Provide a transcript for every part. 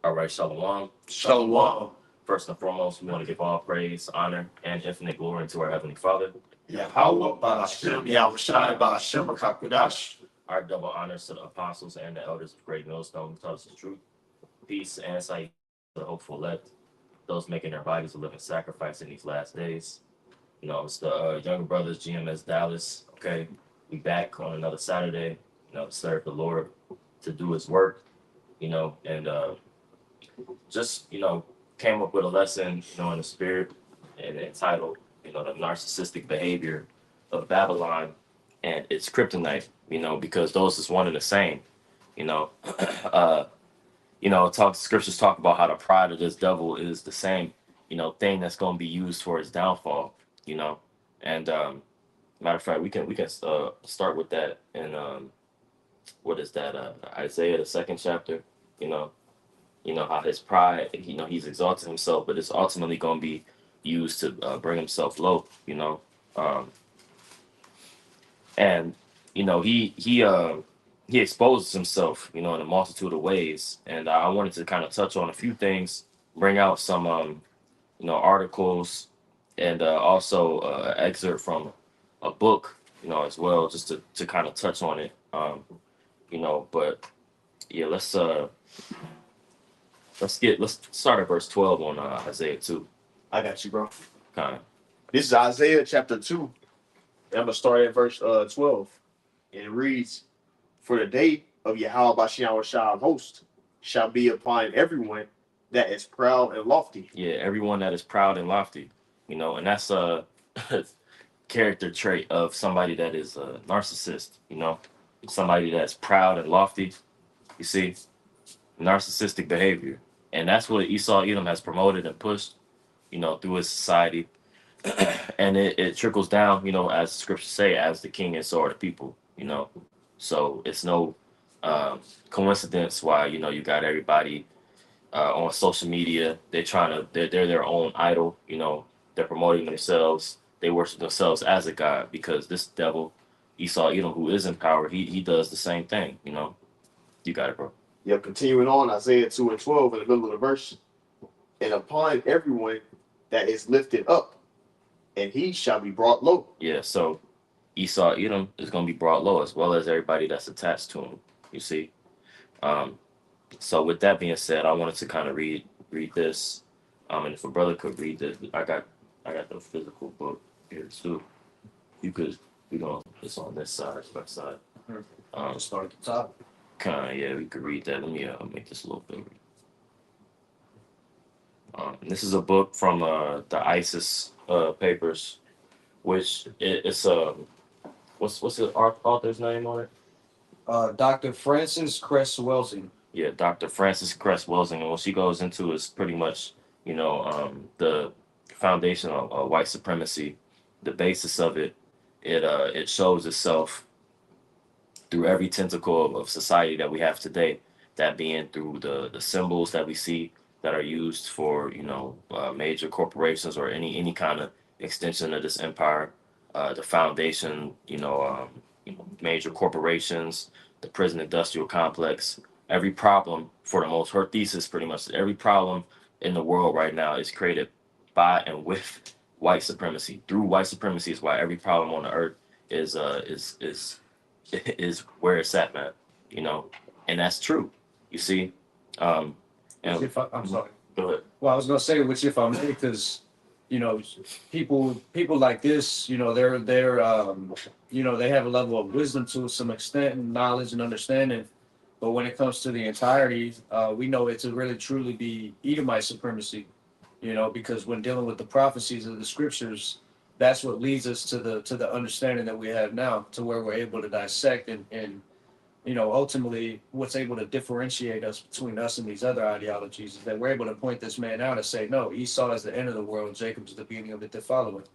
All right, Shalom. Shalom. First and foremost, we want to give all praise, honor, and infinite glory to our Heavenly Father. Yahweh Ba'ashem, Yahushai Ba'ashem HaKakodash. Our double honors to the apostles and the elders of Great Millstone who taught us the truth. Peace and sight to the hopeful elect, those making their bodies a living sacrifice in these last days. You know, it's the younger brothers, GMS Dallas. Okay, we back on another Saturday, to serve the Lord, to do his work, and just, came up with a lesson, in the spirit and entitled, the narcissistic behavior of Babylon and its kryptonite, because those is one and the same, you know. Scriptures talk about how the pride of this devil is the same, thing that's going to be used for his downfall, and matter of fact, we can start with that in what is that, Isaiah the second chapter, you know how his pride, he's exalted himself, but it's ultimately going to be used to bring himself low, um, and he exposes himself, in a multitude of ways, and I wanted to kind of touch on a few things, bring out some articles, and also excerpt from a book, as well, just to kind of touch on it, but yeah, let's start at verse 12 on Isaiah 2. I got you, bro. Kind of. This is Isaiah chapter 2. And I'm going to start at verse 12. And it reads, "For the day of Yahweh Bashem host shall be upon everyone that is proud and lofty." Yeah, everyone that is proud and lofty, and that's a character trait of somebody that is a narcissist, somebody that's proud and lofty. You see, narcissistic behavior. And that's what Esau Edom has promoted and pushed, through his society. And it trickles down, as scriptures say, as the king and so are the people, So it's no coincidence why, you got everybody on social media. They're their own idol, they're promoting themselves. They worship themselves as a god, because this devil, Esau Edom, who is in power, he does the same thing, You got it, bro. Yep, continuing on, Isaiah 2 and 12 in the middle of the verse. "And upon everyone that is lifted up, and he shall be brought low." Yeah, so Esau Edom is going to be brought low, as well as everybody that's attached to him, you see. So with that being said, I wanted to kind of read this, and if a brother could read this, I got the physical book here too. You could, it's on this side, left side. Just start at the top. Yeah, we could read that. Let me make this a little bigger. This is a book from the ISIS papers, which it's what's the author's name on it? Dr. Frances Cress Welsing. Yeah, Dr. Frances Cress Welsing, and what she goes into is pretty much the foundation of white supremacy, the basis of it. It shows itself through every tentacle of society that we have today, that being through the symbols that we see that are used for major corporations or any kind of extension of this empire, the foundation, major corporations, the prison industrial complex. Every problem, for the most, her thesis pretty much, every problem in the world right now is created by and with white supremacy. Through white supremacy is why every problem on the earth is where it's at, man. And that's true. You see. And I'm sorry. Go ahead. Well, I was gonna say, which if I may, because people like this, they're they have a level of wisdom to some extent, and knowledge and understanding. But when it comes to the entirety, we know it to really truly be Edomite supremacy. Because when dealing with the prophecies of the scriptures, that's what leads us to the understanding that we have now, to where we're able to dissect and ultimately what's able to differentiate us between us and these other ideologies is that we're able to point this man out and say, no, Esau is the end of the world, Jacob's the beginning of it to follow it.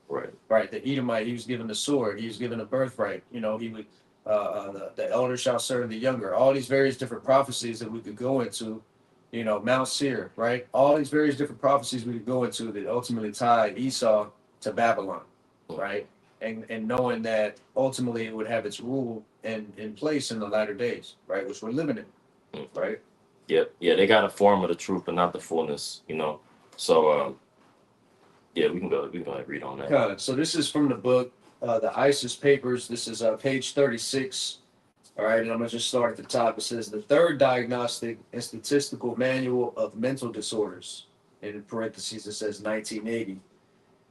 Right. The Edomite, he was given the sword, he was given a birthright. He would the elder shall serve the younger. All these various different prophecies that we could go into, Mount Seir, right? All these various different prophecies we could go into that ultimately tied Esau to Babylon, right? And knowing that ultimately it would have its rule in place in the latter days, right? Which we're living in, right? Yep. Yeah, they got a form of the truth, but not the fullness. You know. So yeah, we can go. We can go ahead and read on that. So this is from the book, the ISIS Papers. This is page 36. All right, and I'm gonna just start at the top. It says the third diagnostic and statistical manual of mental disorders. And in parentheses, it says 1980.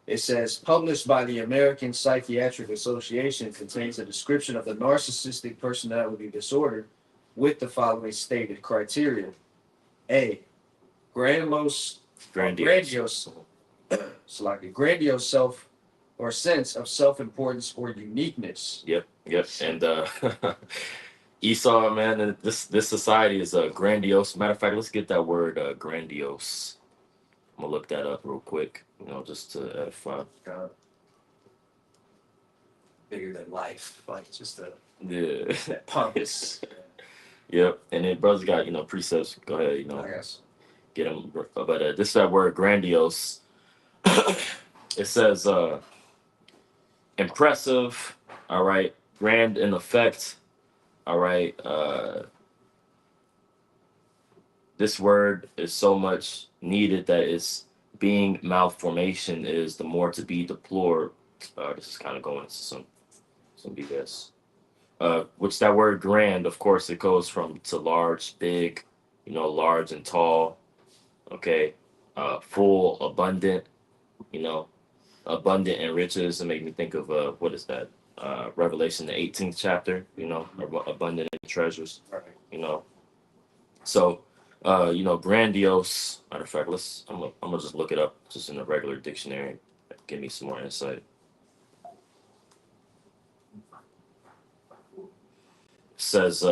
It says published by the American Psychiatric Association contains a description of the narcissistic personality disorder with the following stated criteria: A. Grandiose, Grandiose. grandiose self or sense of self-importance or uniqueness. Yep. Yep. And Esau, man, and this society is grandiose. Matter of fact, let's get that word grandiose. I'm gonna look that up real quick. You know, just to edify. Bigger than life, like just Yeah. that pompous. Yep. And then brothers got precepts. Go ahead. I guess. Get them. But this is that word grandiose. It says impressive. All right. Grand in effect. All right. This word is so much needed that its being malformation is the more to be deplored. This is kind of going into some BS. Which that word grand, of course, it goes from to large, big, large and tall. Okay, full, abundant. You know, abundant in riches. It make me think of what is that? Revelation, the 18th chapter. Abundant in treasures. Right. So, grandiose. Matter of fact, I'm gonna just look it up just in a regular dictionary. Give me some more insight. It says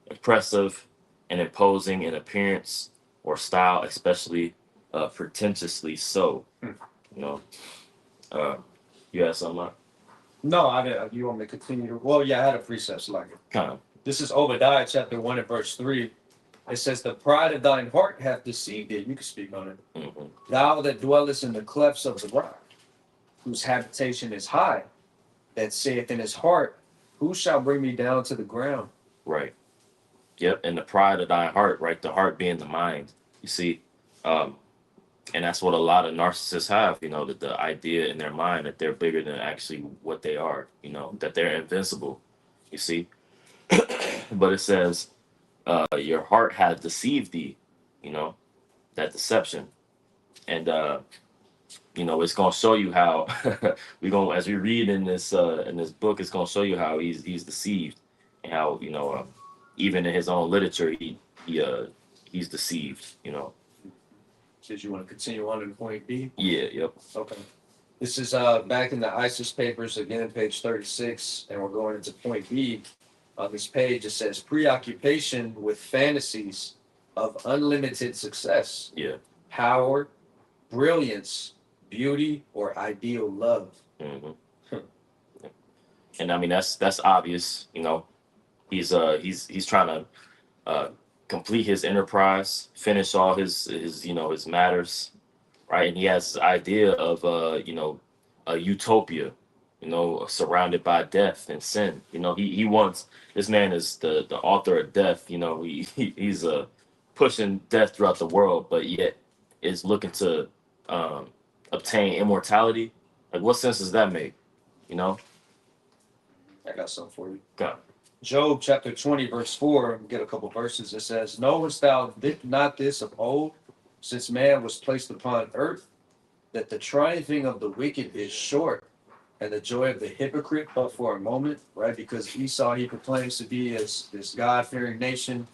impressive and imposing in appearance or style, especially pretentiously so. You know, you had something like No, I didn't. You want me to continue? Well, yeah, I had a precept like it. kind of. This is Obadiah chapter 1 and verse 3. It says, the pride of thine heart hath deceived thee. You can speak on it. Mm-hmm. Thou that dwellest in the clefts of the rock, whose habitation is high, that saith in his heart, who shall bring me down to the ground? Right. Yep. And the pride of thy heart, right? The heart being the mind. You see, and that's what a lot of narcissists have. The idea in their mind that they're bigger than actually what they are. That they're invincible. You see, but it says your heart has deceived thee. That deception, and it's gonna show you how as we read in this book, it's gonna show you how he's deceived, and how even in his own literature he's deceived. Says you want to continue on to point B? Yeah. Yep. Okay. This is back in the ISIS papers, again, page 36, and we're going into point B. On this page, it says preoccupation with fantasies of unlimited success, Yeah. power, brilliance, beauty, or ideal love. Mm-hmm. And I mean that's obvious. He's trying to complete his enterprise, finish all his matters, right? And he has this idea of a utopia, surrounded by death and sin. He wants, this man is the author of death. He's pushing death throughout the world, but yet is looking to obtain immortality. Like, what sense does that make? I got something for you. God. Job chapter 20, verse 4, get a couple verses. It says, knowest thou not this of old, since man was placed upon earth, that the triumphing of the wicked is short, and the joy of the hypocrite but for a moment, right? Because Esau, he proclaims to be this God-fearing nation,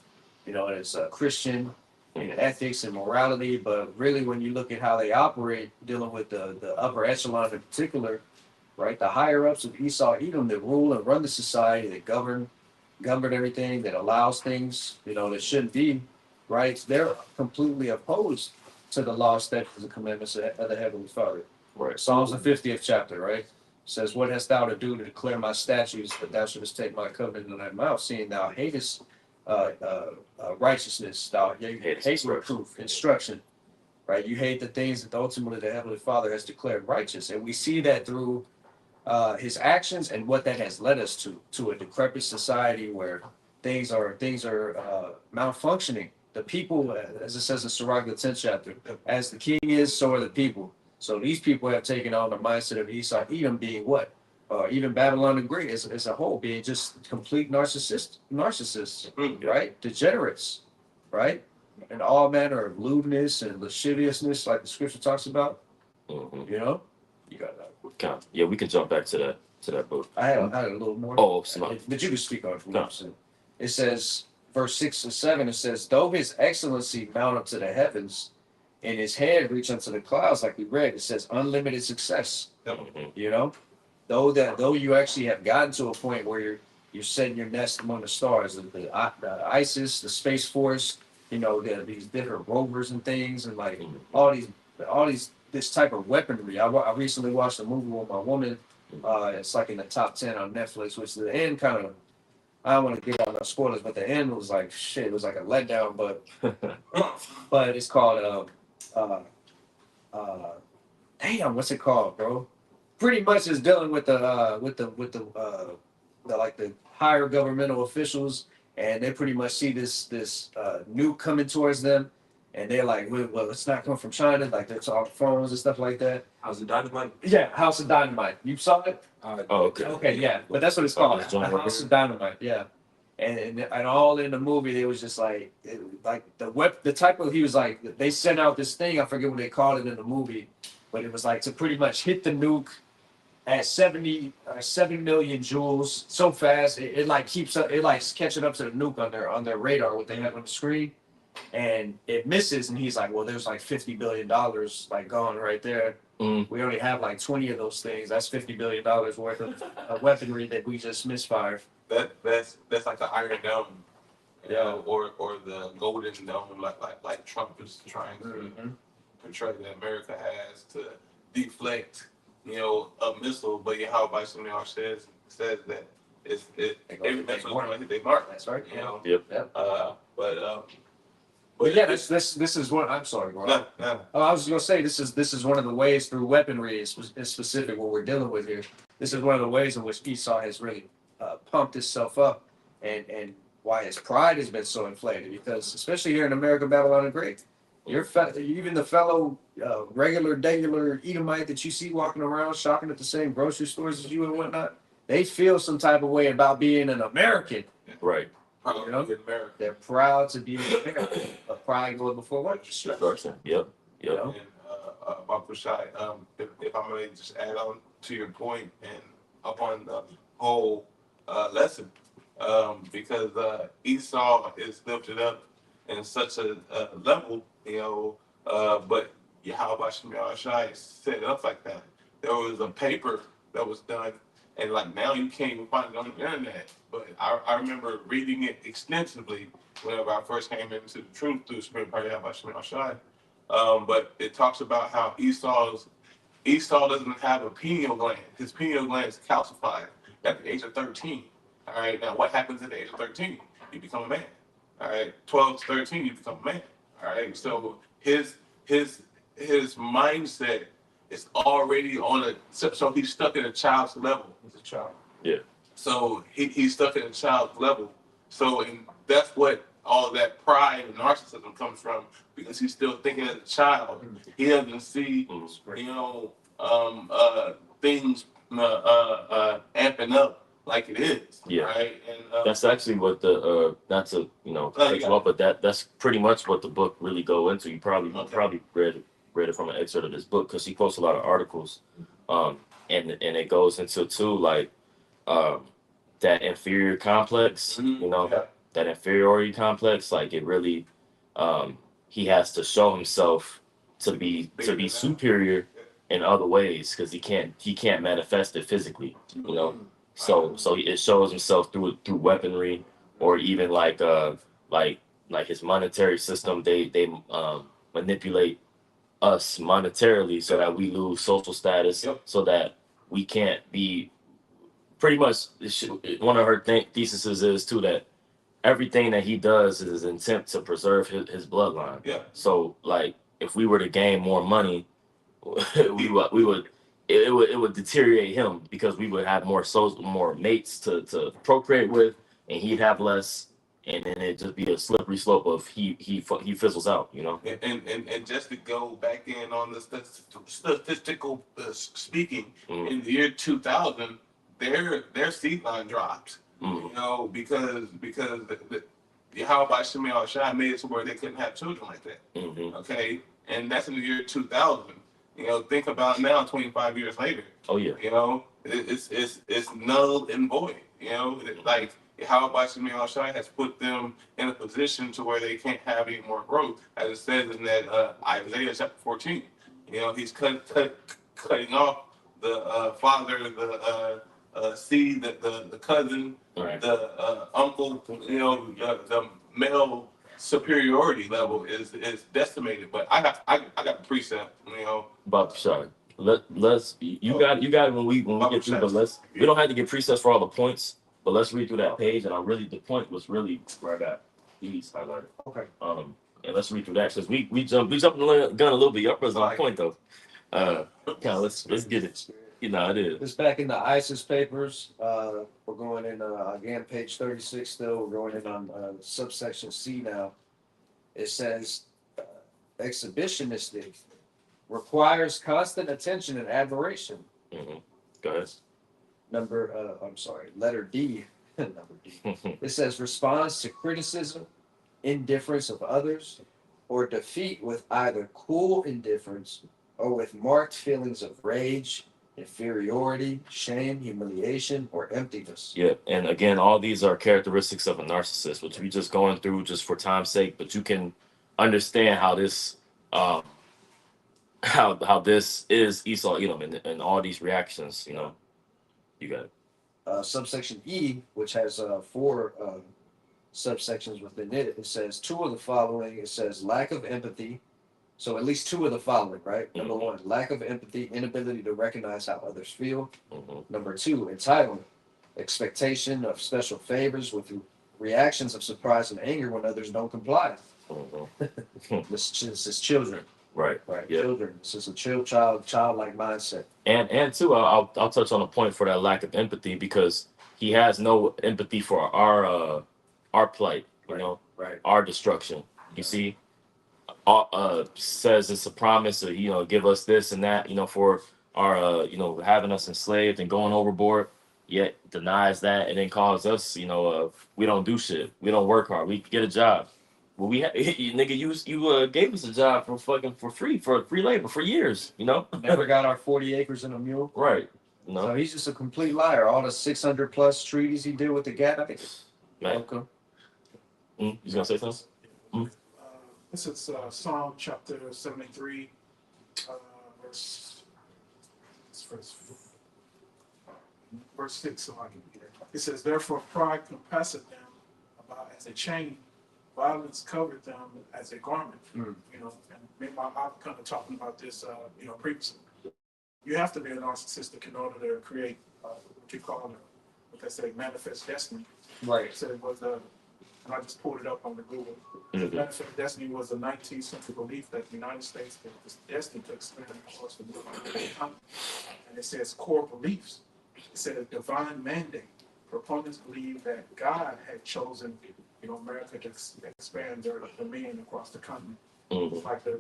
as a Christian in ethics and morality, but really when you look at how they operate, dealing with the upper echelon in particular, right? The higher ups of Esau, Edom, that rule and run the society, that govern everything, that allows things, that shouldn't be, right? They're completely opposed to the law, statutes, and commandments of the Heavenly Father. Right. Psalms the 50th chapter, right? Says, what hast thou to do to declare my statutes, that thou shouldest take my covenant in thy mouth, seeing thou hatest righteousness, thou hate reproof, instruction, right? You hate the things that ultimately the Heavenly Father has declared righteous. And we see that through his actions and what that has led us to a decrepit society where things are malfunctioning. The people, as it says in Sirach, the 10th chapter, as the king is, so are the people. So these people have taken on the mindset of Esau, Edom being what? Even Babylon the Great as a whole being just complete narcissists, right? Degenerates, right? And all manner of lewdness and lasciviousness, like the scripture talks about. Mm-hmm. You know, you got that. Yeah, we can jump back to that book. I had a little more. Oh, sorry. But you can speak on it. No. It says, verse 6 and 7, it says, though his excellency mount up to the heavens and his head reach unto the clouds, like we read, it says unlimited success. Mhm. You know, though you actually have gotten to a point where you're setting your nest among the stars, the ISIS, the Space Force, you know, these different rovers and things, and like all these this type of weaponry. I recently watched a movie with my woman. It's like in the top 10 on Netflix, which the end kind of, I don't want to give out no spoilers, but the end was like shit. It was like a letdown, but it's called damn, what's it called, bro? Pretty much is dealing with the like the higher governmental officials, and they pretty much see this nuke coming towards them, and they're like, well, it's not coming from China, like there's all phones and stuff like that. House of Dynamite? Yeah, House of Dynamite. You saw it? Oh, okay. Okay, yeah, but that's what it's called. John The Wick. House of Dynamite, yeah. And all in the movie, it was just like the type of, he was like, they sent out this thing, I forget what they called it in the movie, but it was like to pretty much hit the nuke at 7 million joules so fast, it like keeps up, it like catching up to the nuke on their radar, what they have on the screen, and it misses, and he's like, well, there's like $50 billion like gone right there. We only have like 20 of those things. That's $50 billion worth of weaponry that we just misfired. That's like the Iron Dome, you Yeah. know, or the Golden Dome, like Trump is trying to portray that America has to deflect, you know, a missile. But how by some of y'all says that every missile is going to hit their mark. That's right. You know. Yep. But yeah, this is what I'm sorry, bro. No. Oh, I was just gonna say this is one of the ways through weaponry is specific what we're dealing with here. This is one of the ways in which Esau has really pumped himself up, and why his pride has been so inflated. Because especially here in America, Babylon the Great, even the fellow regular Edomite that you see walking around shopping at the same grocery stores as you and whatnot, they feel some type of way about being an American. Right. You know, in America. They're proud to be an American. But pride goes before what? Destruction. Yep. You know? And Dr. Shai, if I may just add on to your point and upon the whole lesson, because Esau is lifted up in such a level, you know, but Yahweh Shai set it up like that. There was a paper that was done, and like now you can't even find it on the internet. But I remember reading it extensively whenever I first came into the truth through Spirit Party Yahweh Shai. But it talks about how Esau doesn't have a pineal gland. His pineal gland is calcified at the age of 13. All right. Now, what happens at the age of 13? You become a man. All right. 12 to 13, you become a man. All right. So his mindset is already so he's stuck at a child's level. He's a child. Yeah. So he's stuck at a child's level. So, and that's what all that pride and narcissism comes from, because he's still thinking as a child. He doesn't see, you know, things amping up like it is. Yeah. Right. And That's actually what the not to cut you off, but that's pretty much what the book really go into. You probably read it from an excerpt of this book, because he posts a lot of articles, and it goes into too, like that inferior complex, you know, that inferiority complex. Like it really, he has to show himself to be superior in other ways, because he can't manifest it physically, you know. So it shows himself through weaponry, or even like his monetary system. They manipulate us monetarily so that we lose social status, so that we can't be. Pretty much, one of her theses is too that everything that he does is an attempt to preserve his bloodline. Yeah. So like, if we were to gain more money, it would deteriorate him, because we would have more mates to procreate with, and he'd have less, and then it'd just be a slippery slope of he fizzles out, you know. And just to go back in on the statistical speaking, Mm, in the year 2000, their seed line dropped. mm, You know, because how about Shimei Shai made it to where they couldn't have children like that. mm-hmm. Okay, and that's in the year 2000. You know, think about now, 25 years later. Oh yeah. You know, it's null and void. You know, like how about Shimei Shai has put them in a position to where they can't have any more growth, as it says in that Isaiah chapter 14. You know, he's cutting off the father, the seed, the cousin, Right. the uncle. You know, the male superiority level is decimated. But I got a precept. You know, About the shot. Let's you got it when we get through, but we don't have to get presets for all the points, but let's read through that page, and the point was really where I got these highlighted. Okay. And let's read through that because we jumped the gun a little bit. Your brother's on point though. Kind of let's get it. You know it is. This back in the ISIS papers. We're going in again, page 36. Still, we're going in on subsection C now. It says exhibitionistic requires constant attention and admiration. Mm-hmm. Go ahead. Letter D. Number D. It says responds to criticism, indifference of others, or defeat with either cool indifference or with marked feelings of rage, inferiority, shame, humiliation, or emptiness. Yeah, and again, all these are characteristics of a narcissist, which we just going through just for time's sake. But you can understand how this, how this is Esau, Edom, and all these reactions. You know, you got it. Subsection E, which has four subsections within it, it says two of the following. It says lack of empathy. So at least two of the following, right? Number Mhm. one, lack of empathy, inability to recognize how others feel. Mm-hmm. Number two, entitlement, expectation of special favors with reactions of surprise and anger when others don't comply. Mm-hmm. This is children, Right. right? Yeah. Children. This is a childlike mindset. And too, I'll touch on a point for that lack of empathy because he has no empathy for our plight, you know, Right. our destruction. You see, says it's a promise to give us this and that, for our having us enslaved and going overboard. Yet denies that and then calls us, we don't do shit, we don't work hard, we get a job. Well, nigga, you gave us a job for free labor for years, Never got our 40 acres and a mule. Right. So he's just a complete liar. All the 600 plus treaties he did with the Gadites. Welcome. He's gonna say something. This is Psalm chapter 73, verse 6. So I can get it. It says, "Therefore pride compasseth them about as a chain, violence covered them as a garment." Mm. You know, and me and my mom kind of talking about this, previously. You have to be a narcissistic in order to create what you call what they say, manifest destiny. Right. So it was and I just pulled it up on the Google. Mhm. Manifest destiny was a 19th century belief that the United States was destined to expand across the world. And it says core beliefs. It said a divine mandate. Proponents believe that God had chosen, America to expand their dominion across the continent. Mhm. Like we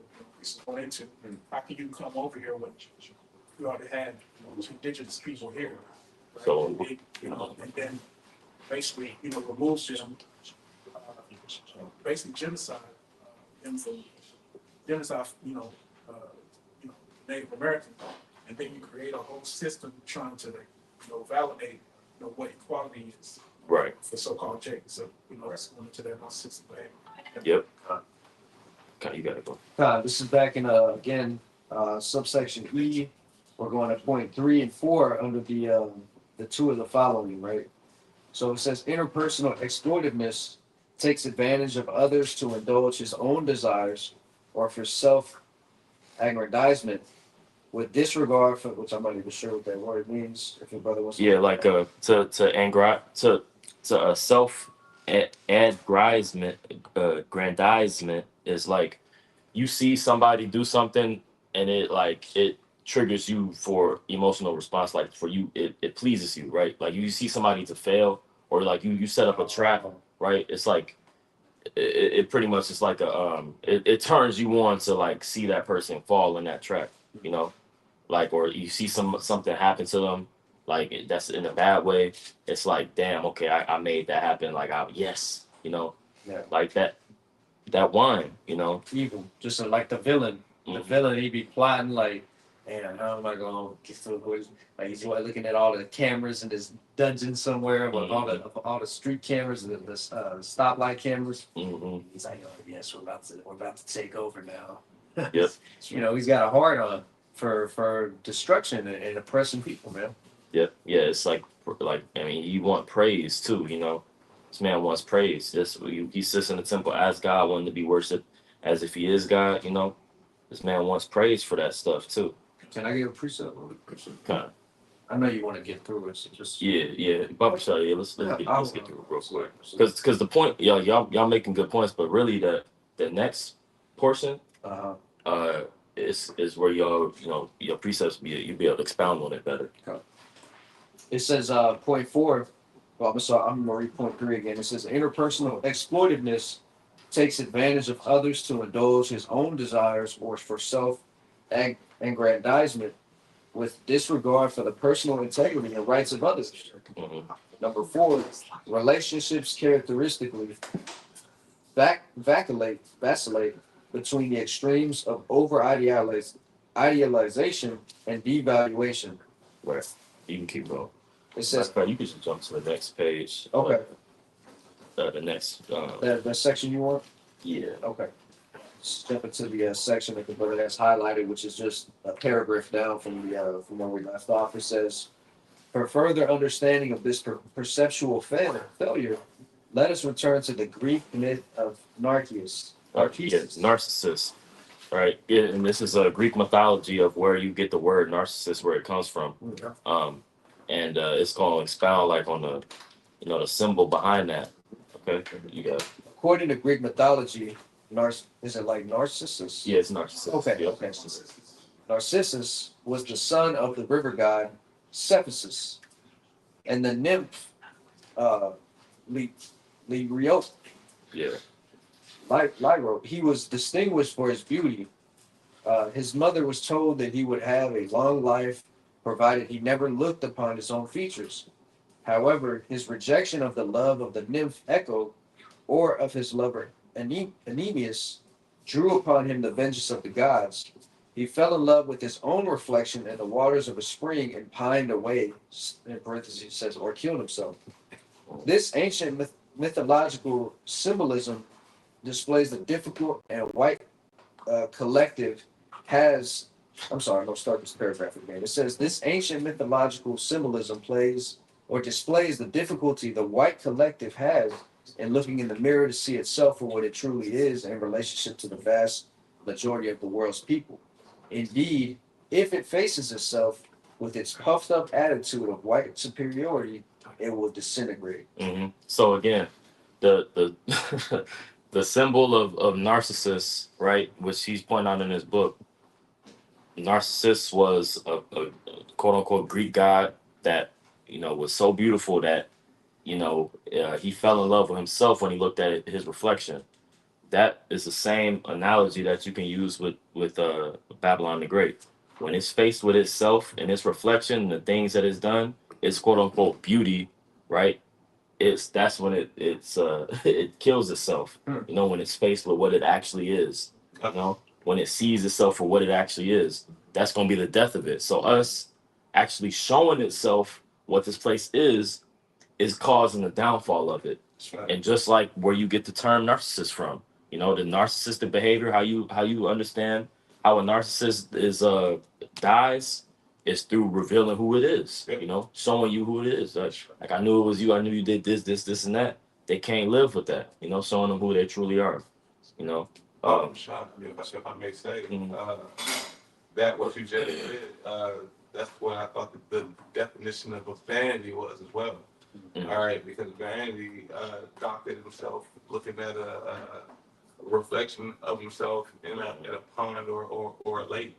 went into. How can you come over here when you already had indigenous people here? Right? So, and then basically, removes them. Basically genocide, genocide, Native American, and then you create a whole system trying to, validate, what equality is. Right. For so-called Jake. So, that's going into that narcissistic behavior. Yep. Okay, you got it, bro. This is back in again subsection E. We're going to point 3 and 4 under the two of the following, right? So it says interpersonal exploitiveness takes advantage of others to indulge his own desires or for self-aggrandizement with disregard for, which I'm not even sure what that word means. If your brother wants to. Yeah, like to self aggrandizement is like you see somebody do something and it triggers you for emotional response, like for you it pleases you, right? Like you see somebody to fail or like you set up a trap, right? It's like it pretty much is like a it turns you on to like see that person fall in that trap, you know, like, or you see something happen to them, like that's in a bad way. It's like, damn, okay, I made that happen. Like, yes, you know, Yeah. like that wine, you know. Evil, just like the villain. The Mhm. villain, he be plotting like, man, how am I gonna get to the boys? Like he's looking at all the cameras in this dungeon somewhere with all the street cameras and the stoplight cameras. Hmm. He's like, oh yes, we're about to take over now. Yep. You know, he's got a heart on for destruction and oppressing people, man. Yep. Yeah. It's like I mean, you want praise too, you know. This man wants praise. He sits in the temple as God, wanting to be worshipped as if he is God, you know. This man wants praise for that stuff too. Can I get a precept? Kind of. I know you want to get through it, so just Yeah. Baba Shah, yeah. Let's get through it real quick. Because Because the point, y'all making good points, but really the next portion, uh, is where y'all, you know, your precepts you'll be able to expound on it better. it says point four. Well, I'm gonna read point three again. It says interpersonal exploitiveness takes advantage of others to indulge his own desires or for self-aggrandizement with disregard for the personal integrity and rights of others. Hmm. Number four, relationships characteristically vacillate between the extremes of over idealization and devaluation. Right. You can keep going. It says, You can just jump to the next page. okay, The next. that section you want? Yeah. Okay. Let's jump into the section of the book that's highlighted, which is just a paragraph down from from where we left off. It says, for further understanding of this perceptual failure, let us return to the Greek myth of Narcissus. Right. Yeah, and this is a Greek mythology of where you get the word narcissist, where it comes from. Um, and it's going to expound like on the, you know, the symbol behind that. Okay. You got. According to Greek mythology, is it like Narcissus? Yeah, it's Narcissus. Okay, Yep. okay. Narcissus was the son of the river god Cephasus, and the nymph Lyrio. Yeah. Lyro. He was distinguished for his beauty. His mother was told that he would have a long life, provided he never looked upon his own features. However, his rejection of the love of the nymph Echo, or of his lover Anemius, drew upon him the vengeance of the gods. He fell in love with his own reflection in the waters of a spring and pined away, in parentheses it says, or killed himself. This ancient mythological symbolism displays the difficult and white collective has. I'm sorry, I'm going to start this paragraph again. It says, this ancient mythological symbolism plays or displays the difficulty the white collective has in looking in the mirror to see itself for what it truly is in relationship to the vast majority of the world's people. Indeed, if it faces itself with its puffed up attitude of white superiority, it will disintegrate. Hmm. So again, the the symbol of Narcissus, right, which he's pointing out in his book. Narcissus was a quote unquote Greek god that, you know, was so beautiful that, you know, he fell in love with himself when he looked at his reflection. That is the same analogy that you can use with Babylon the Great. When it's faced with itself and its reflection, and the things that it's done, its quote unquote beauty, right? That's when it's it kills itself. You know, when it's faced with what it actually is. You know, when it sees itself for what it actually is, that's gonna be the death of it. So us actually showing itself what this place is causing the downfall of it. Right. And just like where you get the term narcissist from, you know, the narcissistic behavior, how you understand how a narcissist is dies is through revealing who it is, you know, showing you who it is. Like I knew it was you, I knew you did this, and that. They can't live with that, you know, showing them who they truly are, you know. Sean, if I may say, Mhm. that what you just said, that's what I thought the definition of a vanity was as well. Mhm. All right, because vanity doctored himself looking at a reflection of himself in a pond or a lake,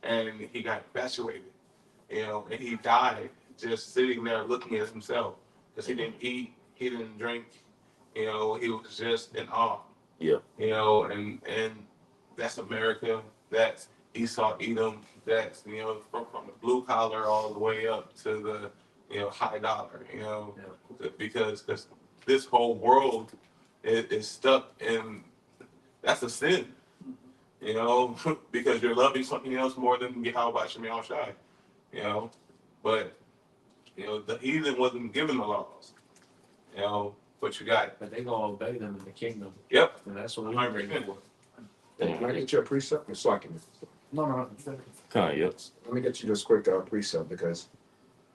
and he got infatuated, you know, and he died just sitting there looking at himself because he didn't eat, he didn't drink. You know, he was just in awe. Yeah. You know, and that's America. That's Esau, Edom. That's, you know, from the blue collar all the way up to the, you know, high dollar. You know, because this whole world is stuck in, that's a sin. You know, because you're loving something else more than Yahweh Shem Shai. You know, but you know the heathen wasn't given the laws. You know, but you got. But they gonna obey them in the kingdom. Yep. And that's what we're waiting for. Can I get you a precept? It's like, No. Kind of, yep. let me get you this quick precept because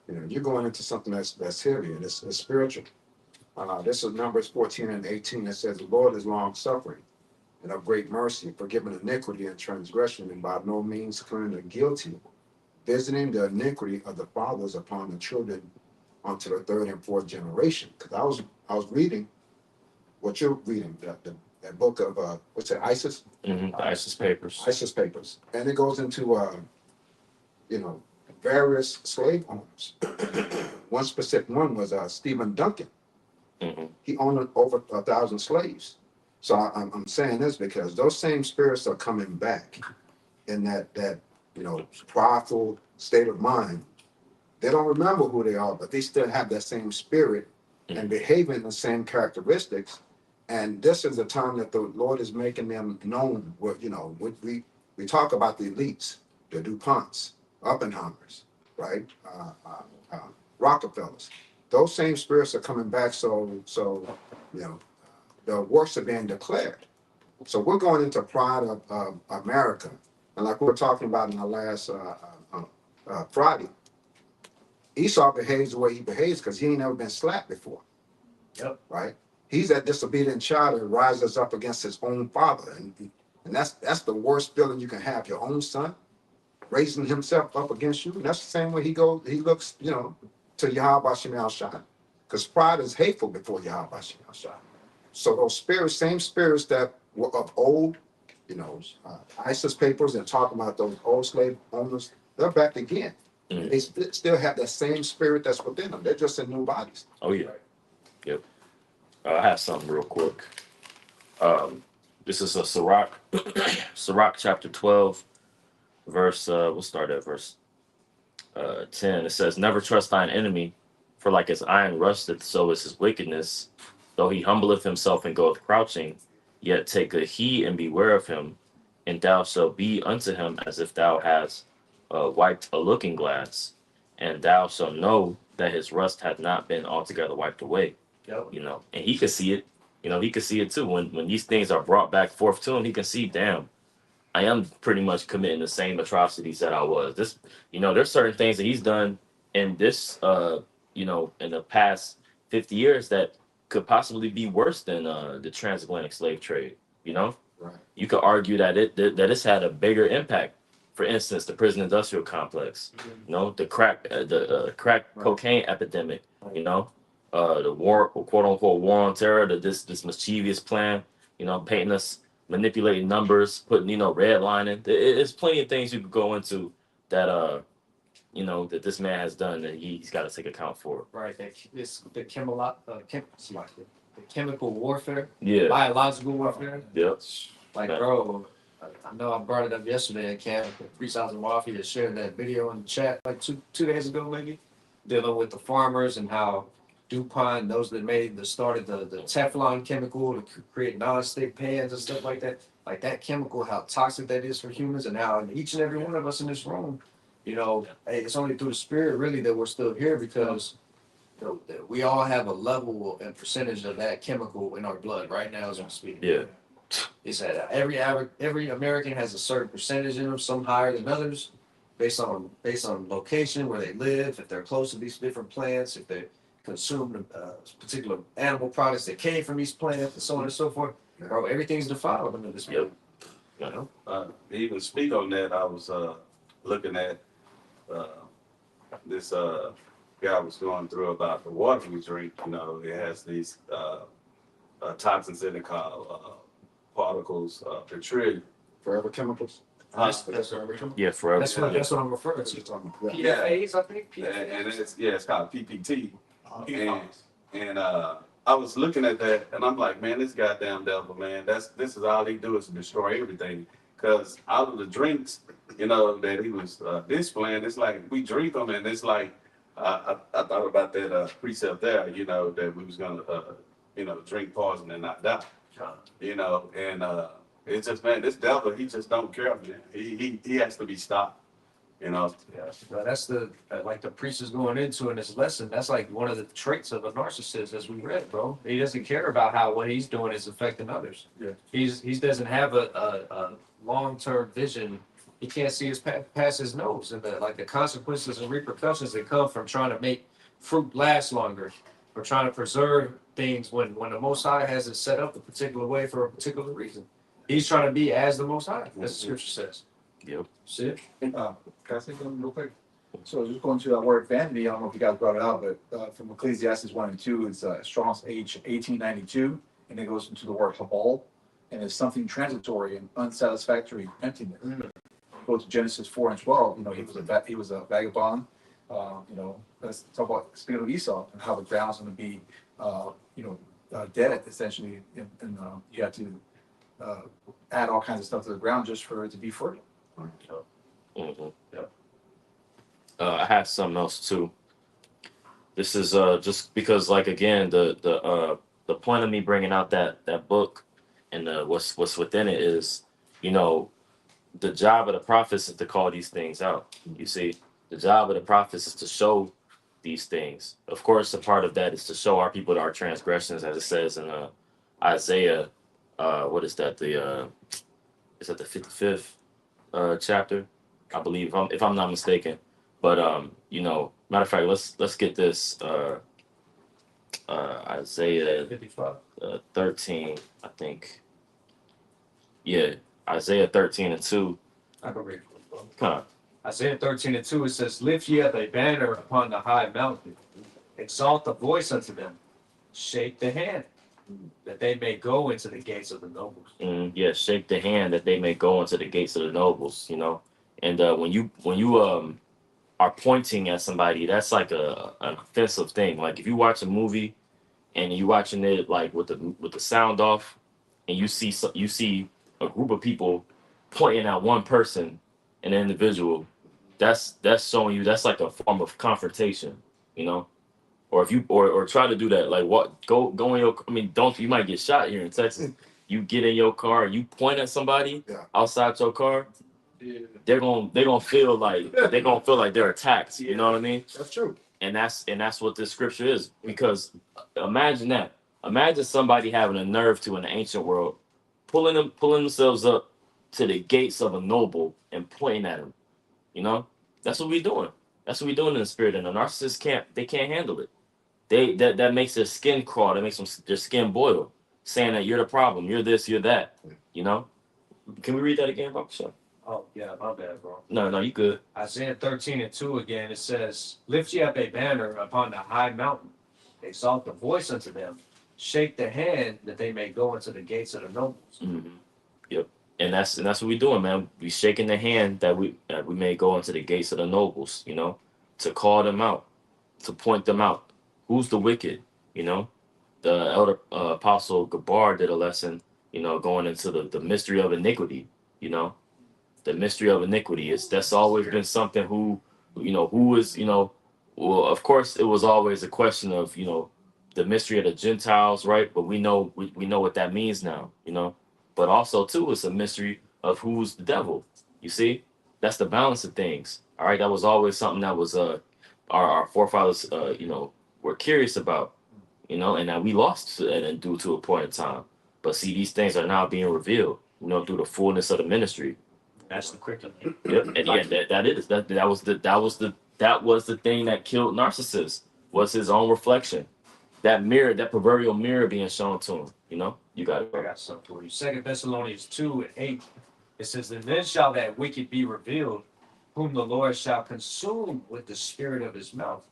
you're going into something that's heavy and it's spiritual. This is Numbers 14 and 18. It says, "The Lord is long suffering and of great mercy, forgiving iniquity and transgression, and by no means clearing the guilty, visiting the iniquity of the fathers upon the children unto the third and fourth generation." Because I was reading what you're reading, that book of what's it, ISIS? The ISIS papers. ISIS papers, and it goes into various slave owners. One specific one was Stephen Duncan. Hmm. He owned over 1,000 slaves. So I'm saying this because those same spirits are coming back in that prideful state of mind. They don't remember who they are, but they still have that same spirit and behaving the same characteristics. And this is the time that the Lord is making them known. We talk about the elites, the DuPonts, Oppenheimers, right? Rockefellers. Those same spirits are coming back. So the works are being declared. So we're going into pride of America, and like we were talking about in the last Friday, Esau behaves the way he behaves because he ain't never been slapped before. Yep. Right. He's that disobedient child that rises up against his own father, and that's the worst feeling you can have. Your own son raising himself up against you. And that's the same way he looks, to Yahweh Shem Shai, because pride is hateful before Yahweh Shem Shai. So those spirits, same spirits that were of old, ISIS papers and talking about those old slave owners, they're back again. Mm. They still have that same spirit that's within them. They're just in new bodies. Oh yeah. Yep. I have something real quick. This is a Sirach, Sirach chapter 12, verse. We'll start at verse 10. It says, "Never trust thine enemy, for like as iron rusteth, so is his wickedness. Though he humbleth himself and goeth crouching, yet take a heed and beware of him, and thou shalt be unto him as if thou hast wiped a looking glass, and thou shalt know that his rust hath not been altogether wiped away." Yep. And he could see it. He could see it too. When these things are brought back forth to him, he can see, damn, I am pretty much committing the same atrocities that I was. There's certain things that he's done in this, in the past 50 years that could possibly be worse than the transatlantic slave trade. Right. You could argue that it's had a bigger impact. For instance, the prison industrial complex, the crack Right. cocaine epidemic, the war, quote unquote, war on terror, this mischievous plan, painting us, manipulating numbers, putting, redlining. There's plenty of things you could go into that, that this man has done that he's got to take account for. Right. The chemical warfare, Yeah. biological warfare. Yep. Like, Yeah. bro, I know I brought it up yesterday at camp. 3,000 Wafi that shared that video in the chat like two days ago, maybe, dealing with the farmers and how DuPont, those that started the Teflon chemical to create non-stick pans and stuff like that. Like that chemical, how toxic that is for humans, and how each and every one of us in this room, hey, it's only through the spirit really that we're still here because that we all have a level and percentage of that chemical in our blood right now as I'm speaking. Yeah. Is that every American has a certain percentage in them, some higher than others, based on location where they live, if they're close to these different plants, if they consume particular animal products that came from these plants, and so on and so forth. Bro, everything's defiled under this. Yep. To even speak on that, I was looking at this guy was going through about the water we drink. It has these toxins in it called particles per trillion. Forever chemicals. That's forever. Yeah, forever. That's what I'm referring to. Yeah. PFAs, I think. And it's called PPT. And I was looking at that and I'm like, man, this goddamn devil, man, this is all he do is destroy everything. Cause out of the drinks, you know, that he was displaying, it's like we drink them, and it's like I thought about that precept there, you know, that we was gonna you know, drink poison and not die, you know, and it's just, man, this devil, he just don't care, man. He has to be stopped, you know. Yeah, well, that's the like the priest is going into in this lesson. That's like one of the traits of a narcissist, as we read, bro. He doesn't care about how what he's doing is affecting others. Yeah. He doesn't have a long-term vision. He can't see his past his nose, and the consequences and repercussions that come from trying to make fruit last longer, or trying to preserve things when the Most High has it set up a particular way for a particular reason. He's trying to be as the Most High, as the Scripture says. Yep. See it? Can I say something real quick? So just going to that word vanity, I don't know if you guys brought it out, but from Ecclesiastes 1 and 2, it's Strong's H 1892, and it goes into the word habal, and it's something transitory and unsatisfactory emptiness. Go to Genesis 4 and 12, you know, he was a vagabond. You know, let's talk about speaking of Esau and how the ground's going to be, you know, dead essentially, and you have to add all kinds of stuff to the ground just for it to be fertile. Mm-hmm. Yep. I have something else too. This is just because, like, again, the point of me bringing out that book and what's within it is, you know, the job of the prophets is to call these things out. You see, the job of the prophets is to show these things. Of course, a part of that is to show our people our transgressions, as it says in Isaiah. What is that? Is that the 55th chapter? I believe, if I'm not mistaken. But you know, matter of fact, let's get this Isaiah 55. 13, I think. Yeah, Isaiah 13 and 2. I can read it. Come on. Isaiah 13 and 2, it says, lift ye up a banner upon the high mountain, exalt the voice unto them, shake the hand, that they may go into the gates of the nobles. Yeah, shake the hand that they may go into the gates of the nobles. You know, and when you are pointing at somebody, that's like an offensive thing. Like if you watch a movie and you watching it like with the sound off, and you see a group of people pointing at one person, an individual, that's showing you that's like a form of confrontation, you know. Or if you or try to do that, like what go in your, I mean, don't, you might get shot here in Texas. You get in your car, you point at somebody outside your car, they're gonna feel like they're attacked. You know what I mean? That's true. And that's what this scripture is. Because imagine that. Imagine somebody having a nerve to, in the ancient world, pulling themselves up to the gates of a noble and pointing at him. You know, that's what we're doing. That's what we're doing in the spirit. And the narcissists can't handle it. That makes their skin crawl. That makes their skin boil, saying that you're the problem. You're this. You're that. You know. Can we read that again, Papa Sean? Oh, yeah, my bad, bro. No, you good. Isaiah 13 and 2 again, it says, lift ye up a banner upon the high mountain, exalt the voice unto them, shake the hand that they may go into the gates of the nobles. Mm-hmm. Yep. And that's what we're doing, man. We shaking the hand that we may go into the gates of the nobles, you know, to call them out, to point them out. Who's the wicked? You know, the elder apostle Gabar did a lesson, you know, going into the mystery of iniquity. You know, the mystery of iniquity that's always been something who is, you know, well, of course it was always a question of, you know, the mystery of the Gentiles, right? But we know what that means now, you know. But also too, it's a mystery of who's the devil. You see, that's the balance of things. All right, that was always something that was our forefathers you know, were curious about, you know, and that we lost and due to a point in time. But see, these things are now being revealed, you know, through the fullness of the ministry. That's the curriculum. Yep, and yeah, that was the thing that killed Narcissus, was his own reflection, that mirror, that proverbial mirror being shown to him. You know, you got it. I got something for you. 2 Thessalonians 2 and 8. It says, and then shall that wicked be revealed, whom the Lord shall consume with the spirit of his mouth,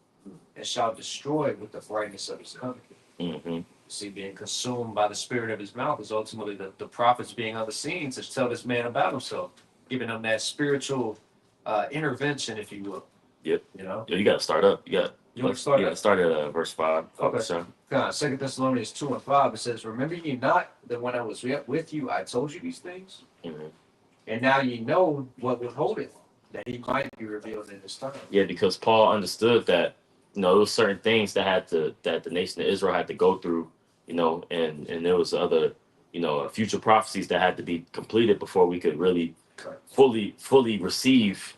and shall destroy with the brightness of his coming. Mm-hmm. See, being consumed by the spirit of his mouth is ultimately the prophets being on the scene to tell this man about himself, giving him that spiritual intervention, if you will. Yep. You know? You got to start up. You You want to start? Yeah, start at verse 5. Okay. Sir. 2 Thessalonians 2 and 5, it says, remember ye not that when I was yet with you, I told you these things? Mhm. And now ye know what withholdeth, that he might be revealed in his time. Yeah, because Paul understood that, there was certain things that the nation of Israel had to go through, and there was other, future prophecies that had to be completed before we could really fully receive,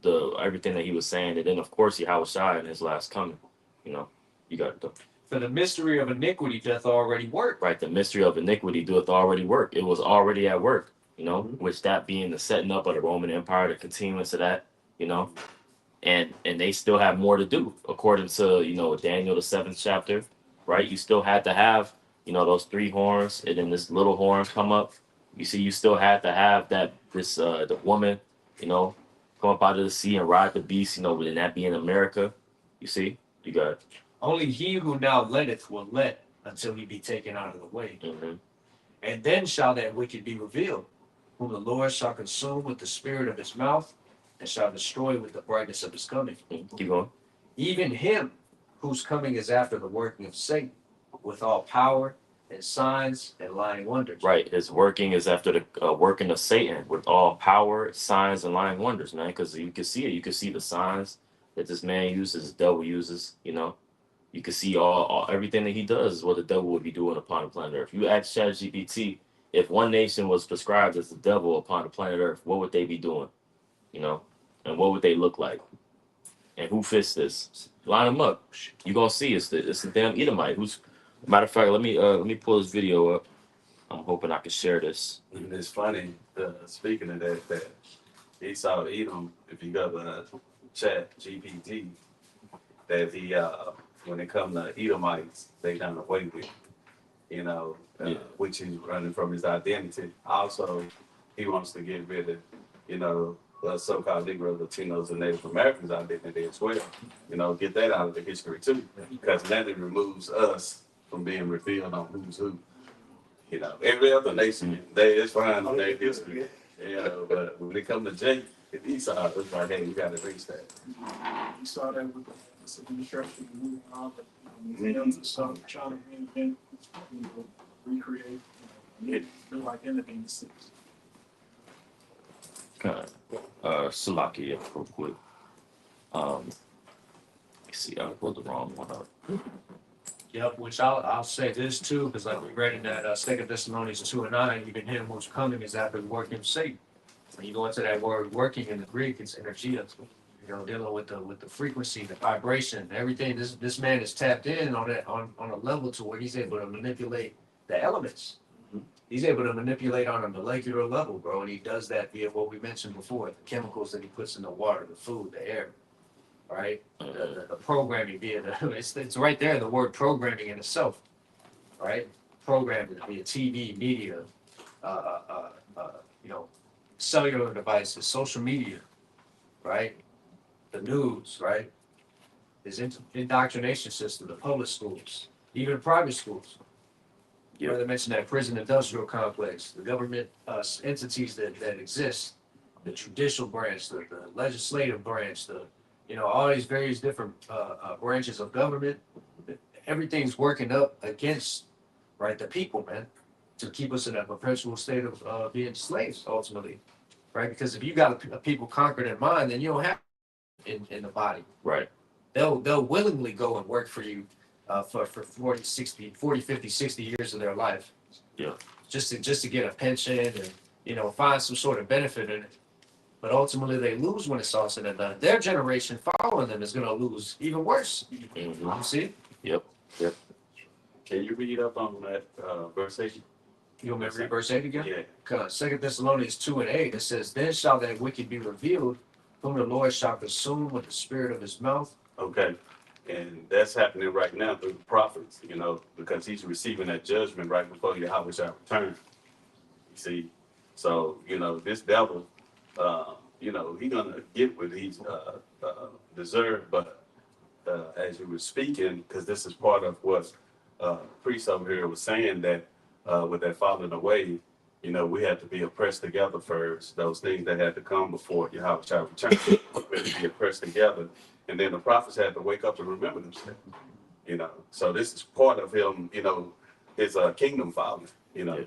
the everything that he was saying. And then of course Yahweh Shai in his last coming, you got the For the mystery of iniquity doth already work. right, the mystery of iniquity doeth already work. It was already at work, which that being the setting up of the Roman Empire, the continuance of that, and they still have more to do according to Daniel the 7th chapter, right? You still had to have those three horns, and then this little horn come up. You see, you still had to have the woman, come up out of the sea and ride the beast, and that being America. You see, you got. Only he who now letteth will let until he be taken out of the way. Mm-hmm. And then shall that wicked be revealed, whom the Lord shall consume with the spirit of his mouth, and shall destroy with the brightness of his coming. Keep going. Even him whose coming is after the working of Satan, with all power and signs and lying wonders. Right, his working is after the working of Satan with all power, signs, and lying wonders, man. Because you can see it. You can see the signs that this man uses, the devil uses. You can see all everything that he does is what the devil would be doing upon the planet Earth. You ask ChatGPT, if one nation was prescribed as the devil upon the planet Earth, what would they be doing? And what would they look like? And who fits this? Line them up. You're gonna see it's the damn Edomite. Matter of fact, let me pull this video up. I'm hoping I can share this. And it's funny, speaking of that Esau Edom, if you go to chat GPT, that he, when it comes to Edomites, they done away with, which he's running from his identity. Also, he wants to get rid of, the so-called Negro, Latinos, and Native Americans identity as well. Get that out of the history too, because then it removes us from being revealed on who's who. Every other nation, it's fine on their history. But when it comes to Jake and Esau, it's like, hey, we got to erase that. You saw that with the administration moving on, but millions of stuff trying to reinvent, recreate, feel like anything to see. Salakia, real quick. Let's see, I pulled the wrong one up. Yep, which I'll say this too, because like we read in that 2 Thessalonians 2 and 9, even him who's coming is after the working of Satan. When you go into that word working in the Greek, it's energia, dealing with the frequency, the vibration, everything. This man is tapped in on that on a level to where he's able to manipulate the elements. He's able to manipulate on a molecular level, bro, and he does that via what we mentioned before, the chemicals that he puts in the water, the food, the air. Right, the programming via it's right there. The word programming in itself, right? Programming via TV, media, cellular devices, social media, right? The news, right? His indoctrination system, the public schools, even private schools. Yep. Rather mention that prison industrial complex, the government entities that exist, the judicial branch, the legislative branch, all these various different branches of government, everything's working up against, right, the people, man, to keep us in a perpetual state of being slaves, ultimately, right? Because if you got a people conquered in mind, then you don't have in the body. Right. They'll willingly go and work for you for 40, 50, 60 years of their life. Yeah. Just to get a pension and, find some sort of benefit in it. But ultimately, they lose when it's all said and done. Their generation following them is going to lose even worse. Mm-hmm. You see? Yep. Can you read up on that verse 8? You want me to read verse 8 again? Yeah. 2 Thessalonians 2 and 8, it says, then shall that wicked be revealed, whom the Lord shall consume with the spirit of his mouth. Okay. And that's happening right now through the prophets, because he's receiving that judgment right before Yahweh shall return. You see? So, this devil, he's going to get what he's deserved. But as you were speaking, because this is part of what priest over here was saying, that with that falling away, we had to be oppressed together first. Those things that had to come before Yahweh shall return, we had to be oppressed together. and then the prophets had to wake up to remember themselves. So this is part of him. His kingdom following. Yeah.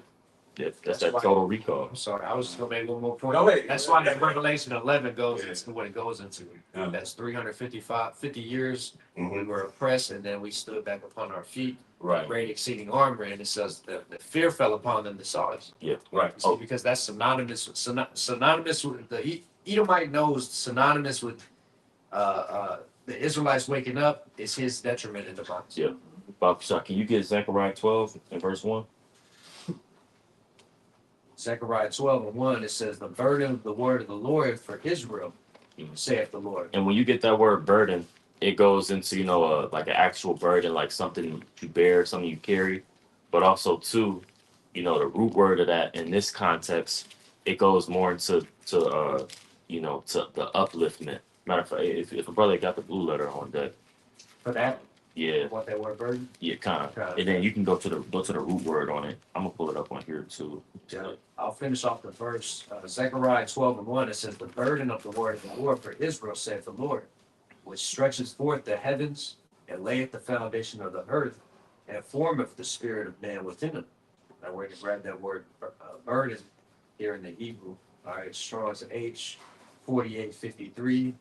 Yeah, that's That's that why- total recall. I'm sorry, I was just gonna make one more point. Go ahead. That's why that Revelation 11 goes into what it goes into. Yeah. That's 50 years when we Mhm. were oppressed, and then we stood back upon our feet. Right. Great exceeding armor, and it says the fear fell upon them that saw us. Yeah. Right. See, because that's synonymous with the Edomite knows synonymous with the Israelites waking up is his detriment in the Bible. Yeah. Bob, so can you get Zechariah 12 and verse 1? Zechariah 12 and 1, it says, the burden of the word of the Lord for Israel, saith the Lord. And when you get that word burden, it goes into, like an actual burden, like something you bear, something you carry. But also, too, the root word of that in this context, it goes more into to the upliftment. Matter of fact, if a brother got the blue letter on that, For that, yeah, what that word burden? yeah, kind of. Kind of. And then you can go to the root word on it. I'm gonna pull it up on here too. Yeah. I'll finish off the verse. Zechariah 12 and 1, it says, the burden of the word of the Lord for Israel, saith the Lord, which stretches forth the heavens and layeth the foundation of the earth and formeth the spirit of man within him. Now we're going to grab that word burden here in the Hebrew. All right, Strong's H 4853.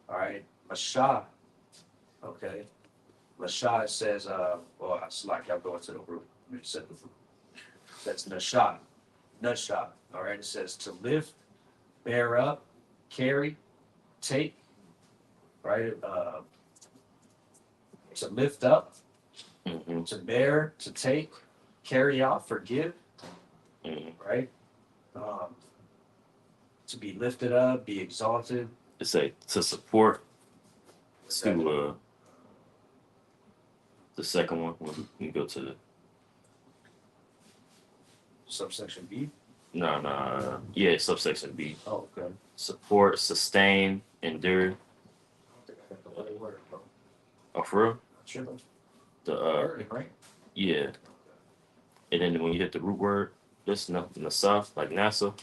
All right, Mashah. Okay. Mashah says, well, it's like I'm going to the root. Let me set the root. That's Nashah. Nashah. All right, it says to lift, bear up, carry, take, right? To lift up, Mm-hmm. to bear, to take, carry out, forgive, Mm-hmm. right? To be lifted up, be exalted. It's a to support. To the second one, we can go to the Subsection B. no, yeah, subsection B. Oh, okay. Support, sustain, endure. I don't think I got the right word, bro. Oh, for real? Sure. The Burden, right? yeah, and then when you hit the root word, this in the south, like NASA.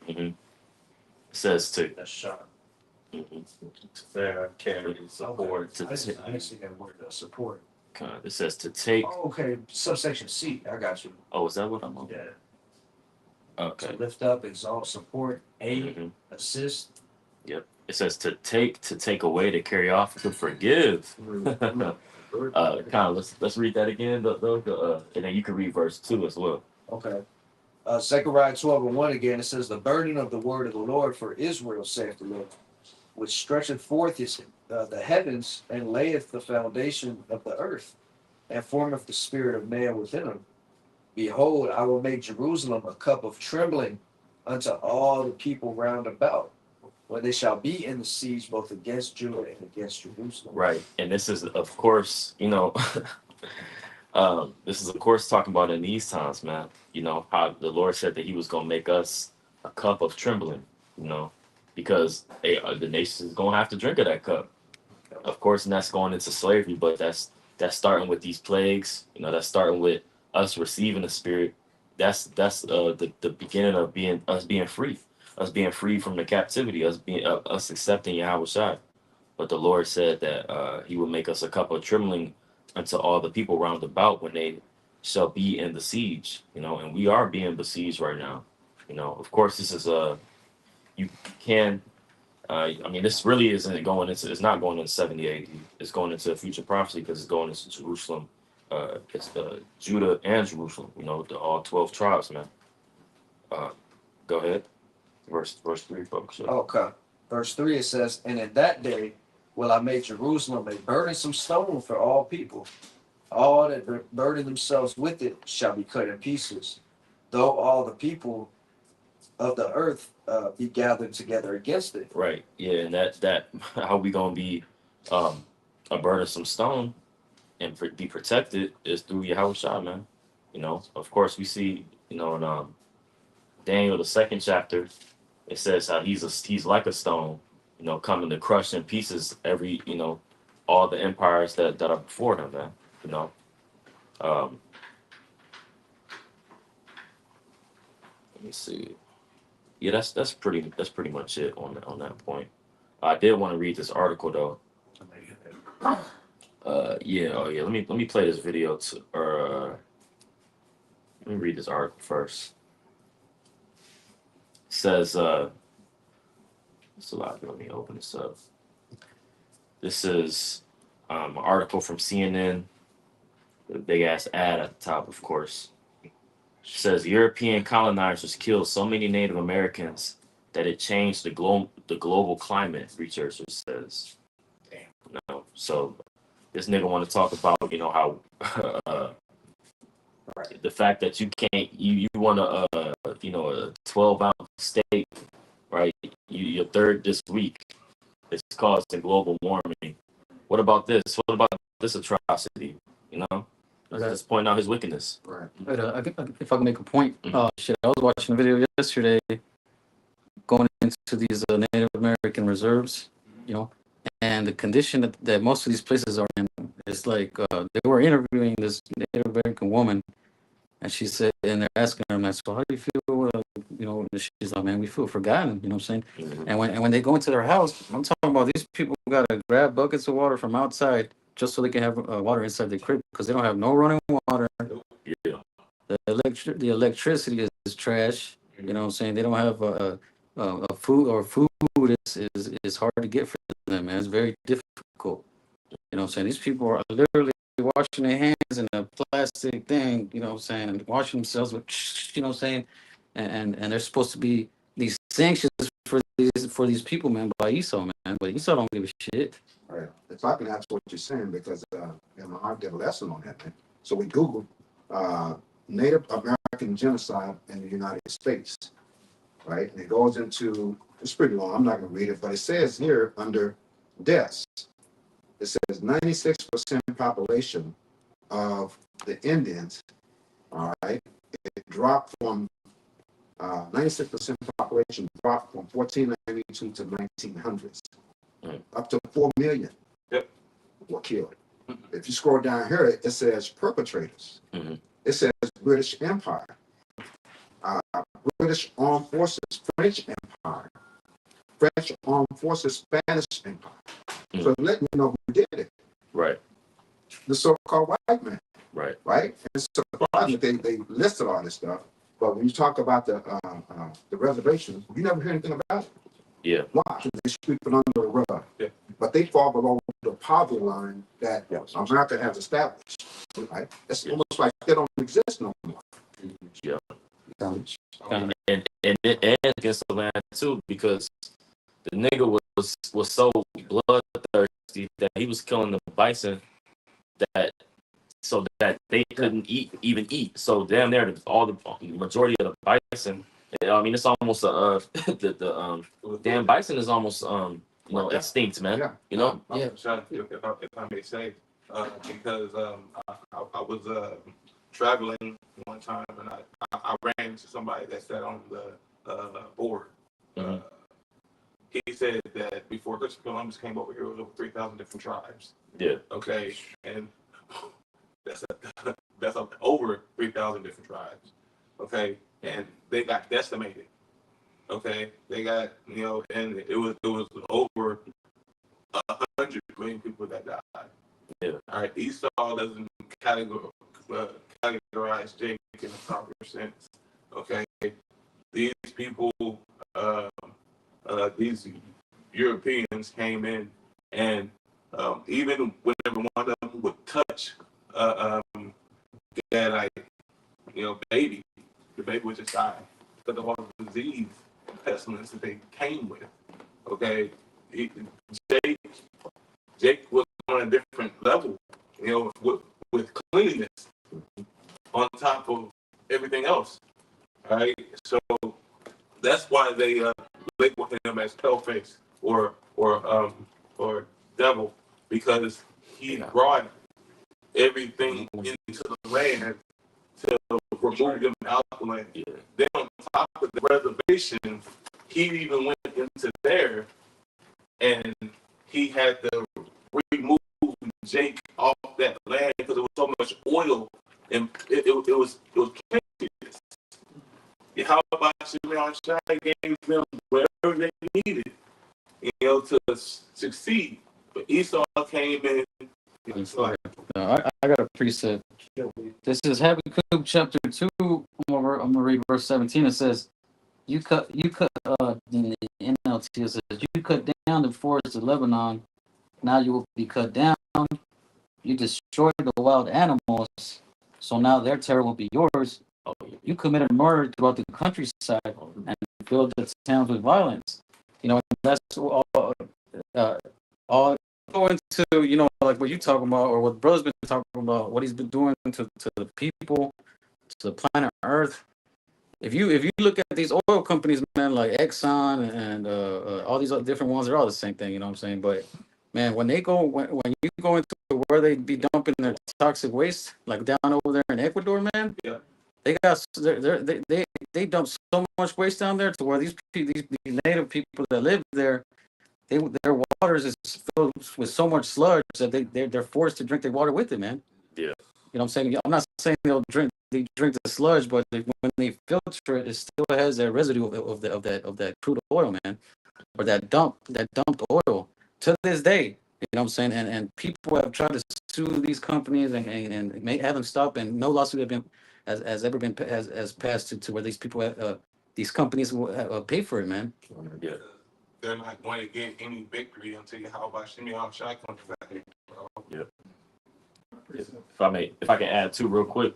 Mm-hmm. It says to. That's shot. Mm-hmm. There, carry, support. To I didn't see that word, support. it says to take. Oh, okay. Subsection C. I got you. Oh, is that what I'm on? Yeah. Okay. To lift up, exalt, support, aid, Mm-hmm. assist. Yep. It says to take away, to carry off, to forgive. Kind of. Let's read that again. And then you can read verse 2 as well. Okay. Zechariah 12 and 1 again, it says, the burden of the word of the Lord for Israel, saith the Lord, which stretcheth forth the heavens and layeth the foundation of the earth and formeth the spirit of man within him. Behold, I will make Jerusalem a cup of trembling unto all the people round about, when they shall be in the siege both against Judah and against Jerusalem. Right. And this is, of course, this is, of course, talking about in these times, man. How the Lord said that he was going to make us a cup of trembling, because the nation is going to have to drink of that cup. Of course, and that's going into slavery, but that's starting with these plagues. That's starting with us receiving the Spirit. That's the beginning of us being free from the captivity, us accepting Yahweh Shai. But the Lord said that He would make us a cup of trembling unto all the people round about when they shall be in the siege. And we are being besieged right now. Of course, this is you can. This really isn't going into. It's not going into 70 AD. It's going into a future prophecy because it's going into Jerusalem. It's Judah and Jerusalem. All 12 tribes, man. Go ahead. Verse 3, folks. Okay. Verse 3 it says, and in that day will I make Jerusalem a burdensome stone for all people. All that burden themselves with it shall be cut in pieces, though all the people of the earth be gathered together against it. Right. Yeah, and that how we gonna be a burdensome stone and be protected is through Yahweh Shai, man. Of course we see, in Daniel the second chapter, it says how he's like a stone, coming to crush in pieces every, all the empires that are before him, man. Let me see. Yeah, that's pretty much it on that point. I did want to read this article though. Yeah, oh yeah. Let me play this video to, or let me read this article first. It says, it's a lot. Let me open this up. This is an article from CNN. The big ass ad at the top, of course. It says European colonizers killed so many Native Americans that it changed the global climate. Researchers says. No, so this nigga want to talk about how the fact that you can't you want to a 12-ounce steak, right? You're third this week. It's causing global warming. What about this? What about this atrocity? You know, let's point out his wickedness. Right. But, if I can make a point, shit, I was watching a video yesterday going into these Native American reserves, you know, and the condition that most of these places are in is like they were interviewing this Native American woman, and she said, and they're asking her, man, so how do you feel? And she's like, man, we feel forgotten. You know what I'm saying? Mhm. And when they go into their house, I'm talking about these people gotta grab buckets of water from outside just so they can have water inside the crib because they don't have no running water. Yeah. The electricity is trash. You know what I'm saying? They don't have a food is hard to get for them, man. It's very difficult. You know what I'm saying? These people are literally washing their hands in a plastic thing, you know what I'm saying, and washing themselves with, you know what I'm saying? And they're supposed to be these sanctions for these people, man, by Esau, man. But Esau don't give a shit. All right. If I can answer what you're saying, because I did a lesson on that, man. So we Googled Native American genocide in the United States, right? And it goes into, it's pretty long, I'm not going to read it, but it says here under deaths, it says 96% population of the Indians, all right, it dropped from 96% population dropped from 1492 to 1900s, up to 4 million were killed. If you scroll down here, it says perpetrators. It says British Empire, British Armed Forces, French Empire, French Armed Forces, Spanish Empire. So let me know who did it. Right. The so-called white man. Right. Right. And so they listed all this stuff, but when you talk about the reservations, you never hear anything about it. Yeah. Why? Because they sweep it under the rug. Yeah. But they fall below the poverty line that America has established. Right. It's almost like they don't exist no more. Yeah. And against the land too, because the nigga was so bloodthirsty that he was killing the bison so that they couldn't even eat. So damn near the majority of the bison. I mean, it's almost the damn bison is almost extinct, man. Yeah. You know. If I may say, because I was traveling one time and I ran into somebody that sat on the board. He said that before Christopher Columbus came over here, it was over 3,000 different tribes. Yeah. Okay, and that's over 3,000 different tribes. Okay, and they got decimated. Okay, they got and it was over 100 million people that died. Yeah. All right, Esau doesn't categorize Jake in a proper sense. Okay, these people, these Europeans came in, and even whenever one of them would touch that baby, the baby would just die because of all the disease and pestilence that they came with. Okay, Jake was on a different level, with cleanliness on top of everything else. All right, so that's why they label him as Paleface or devil, because he brought everything into the land to remove them out the land. Yeah. Then on top of the reservation, he even went into there and he had to remove Jake off that land because there was so much oil and it was plenteous. How about Shimon Shai gave them whatever they needed to succeed. But Esau came in. I got a precept. This is Habakkuk chapter 2. I'm gonna read verse 17. It says, in the NLT, it says, you cut down the forest of Lebanon, now you will be cut down. You destroyed the wild animals, so now their terror will be yours. You committed murder throughout the countryside and filled the towns with violence. That's all go into, like what you talking about, or what brother's been talking about, what he's been doing to the people, to the planet Earth. If you look at these oil companies, man, like Exxon and all these other different ones, they're all the same thing. You know what I'm saying? But man, when you go into where they be dumping their toxic waste, like down over there in Ecuador, man, Yeah. they dump so much waste down there to where these native people that live there, their waters is filled with so much sludge that they're forced to drink their water with it, man. Yeah. You know what I'm saying? I'm not saying they drink the sludge, but when they filter it, it still has that residue of that crude oil, man, or that dumped oil to this day. You know what I'm saying? And people have tried to sue these companies and have them stop, and no lawsuit has ever been passed to where these people these companies will pay for it, man. Yeah. They're not going to get any victory until you how about Shimmy Shai comes back. Yeah. If I can add too real quick,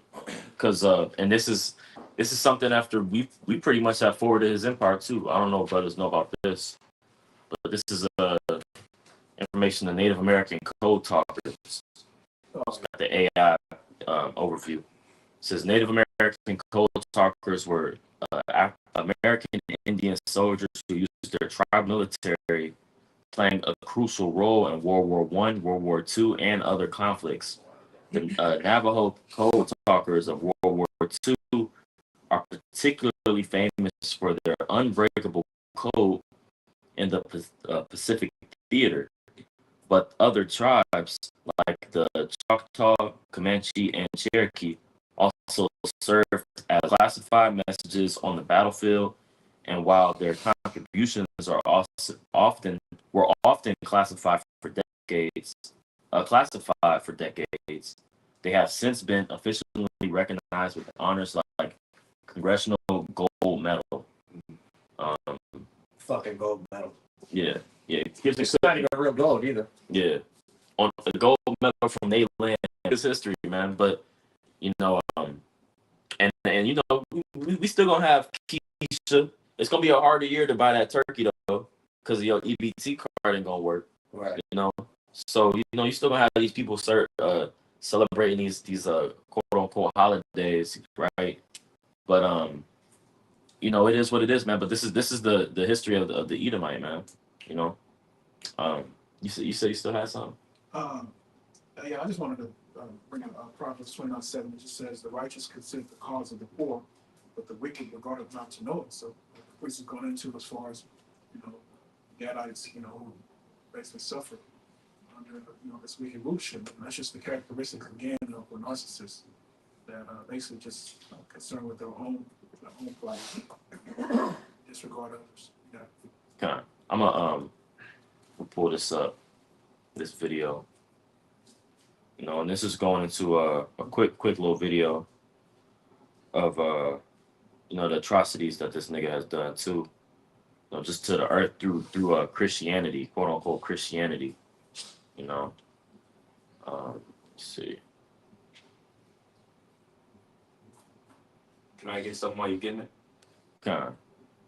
because and this is something after we pretty much have forwarded his empire too. I don't know if brothers know about this, but this is information the Native American code talkers. It's got the AI overview. It says Native American code talkers were American Indian soldiers who used their tribe military, playing a crucial role in World War I, World War II, and other conflicts. The Navajo code talkers of World War II are particularly famous for their unbreakable code in the Pacific Theater. But other tribes, like the Choctaw, Comanche, and Cherokee, also served as classified messages on the battlefield. And while their contributions are were often classified for decades, they have since been officially recognized with honors like Congressional Gold Medal. Fucking gold medal. Yeah. It's not even real gold either. Yeah. On the gold medal from their land. It's history, man. But and we still gonna have Keisha. It's gonna be a harder year to buy that turkey though, because your EBT card ain't gonna work. Right. So you still gonna have these people celebrating these quote unquote holidays, right? But it is what it is, man. But this is the history of the Edomite, man. You said you still had something. Yeah, I just wanted to bring up Proverbs 29:7. It just says, "The righteous consider the cause of the poor, but the wicked regardeth not to know it." So the priest is going into as far as Gadites, who basically suffer under this wicked rulership. And that's just the characteristics again of a narcissist that basically just concerned with their own plight, disregard others. Yeah. Okay, I'm gonna pull this up, this video. And this is going into a quick little video of the atrocities that this nigga has done too. Just to the earth through Christianity, quote unquote Christianity. Let's see. Can I get something while you're getting it? Okay.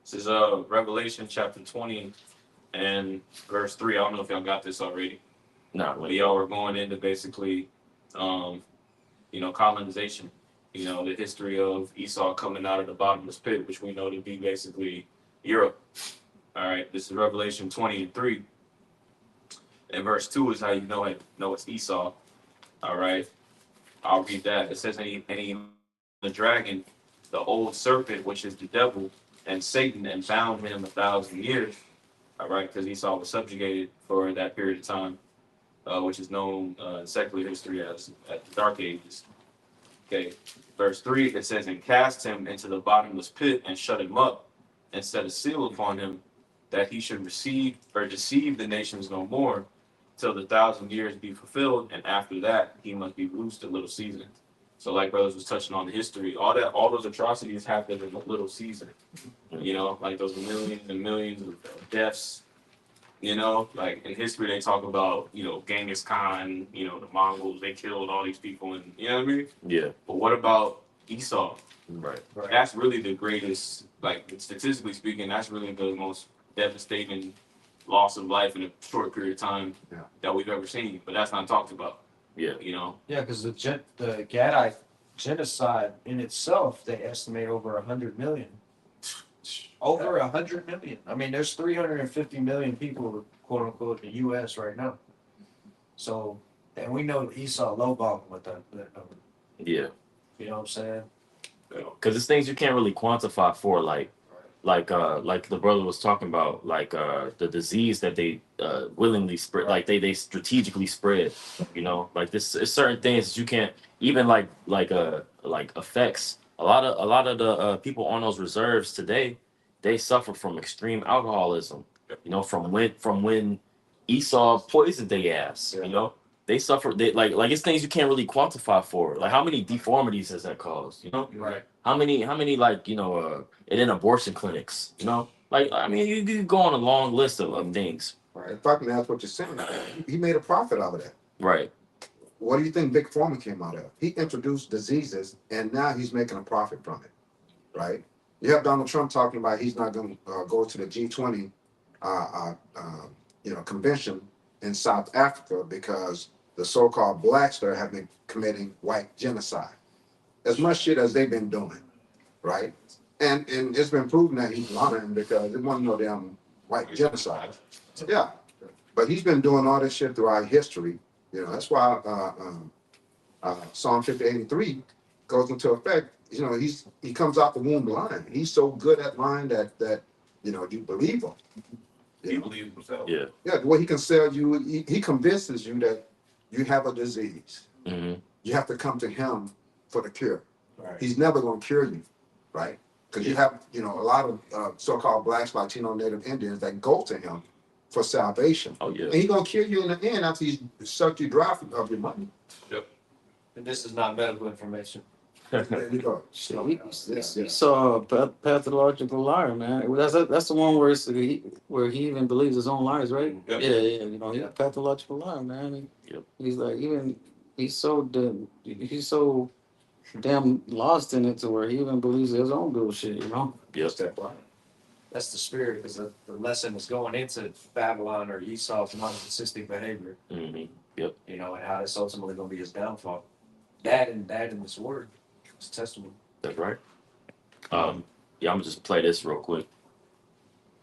This is Revelation chapter 20 and verse 3. I don't know if y'all got this already. Nah, But y'all were going into basically, colonization. The history of Esau coming out of the bottomless pit, which we know to be basically Europe. All right, this is Revelation 20 and 3. And verse 2 is how you know it's Esau. All right, I'll read that. It says, and he the dragon, the old serpent, which is the devil, and Satan, and bound him 1,000 years. All right, because Esau was subjugated for that period of time, which is known in secular history as the Dark Ages. Okay, verse 3, it says, and cast him into the bottomless pit and shut him up and set a seal upon him that he should receive or deceive the nations no more till the 1,000 years be fulfilled, and after that he must be loosed a little season. So like brothers was touching on the history, all those atrocities happened in a little season. You know, like those millions and millions of deaths. You know, like in history they talk about, you know, Genghis Khan, you know, the Mongols, they killed all these people, and you know what I mean? Yeah. But what about Esau? Right. That's really the greatest, like statistically speaking, that's really the most devastating loss of life in a short period of time that we've ever seen. But that's not talked about. Yeah. You know? Yeah, because the Gadite genocide in itself, they estimate over 100 million. Over 100 million. I mean, there's 350 million people, quote unquote, in the U.S. right now. So, and we know Esau lowballing with that number. Yeah. You know what I'm saying? Because it's things you can't really quantify for, like the brother was talking about, like the disease that they willingly spread, like they strategically spread. You know, like this is certain things that you can't even like effects. A lot of the people on those reserves today, they suffer from extreme alcoholism. You know, from when Esau poisoned their ass. You know, they suffer. They like it's things you can't really quantify for. Like how many deformities has that caused? You know, Right. how many like and then abortion clinics. You know, like I mean, you could go on a long list of things. Right. If I can ask what you're saying, he made a profit out of that. Right. What do you think Big Pharma came out of? He introduced diseases, and now he's making a profit from it, right? You have Donald Trump talking about he's not going to go to the G20, convention in South Africa because the so-called blacks there have been committing white genocide. As much shit as they've been doing, right? And it's been proven that he's lying because it wasn't no damn white genocide. Yeah, but he's been doing all this shit throughout history. You know, that's why Psalm 50:83 goes into effect. You know, he comes out the womb lying. He's so good at lying that you believe him. He believes himself. Yeah. Yeah, the way he can sell you, he convinces you that you have a disease. Mm-hmm. You have to come to him for the cure. Right. He's never going to cure you, right? Because you have, a lot of so-called blacks, Latino, Native Indians that go to him for salvation. Oh yeah. And he's going to cure you in the end after he's sucked you dry of your money. And this is not medical information. There you go. Esau, a pathological liar, man. That's the one where he even believes his own lies, right? Yep. Yeah. You know, he's a pathological liar, man. He's like he's so damn lost in it to where he even believes his own bullshit. You know. Yes. That's the spirit, because the lesson is going into Babylon or Esau's narcissistic behavior. Mm-hmm. Yep. You know, and how it's ultimately going to be his downfall. That in this word, it's testimony. That's right. I'm gonna just play this real quick.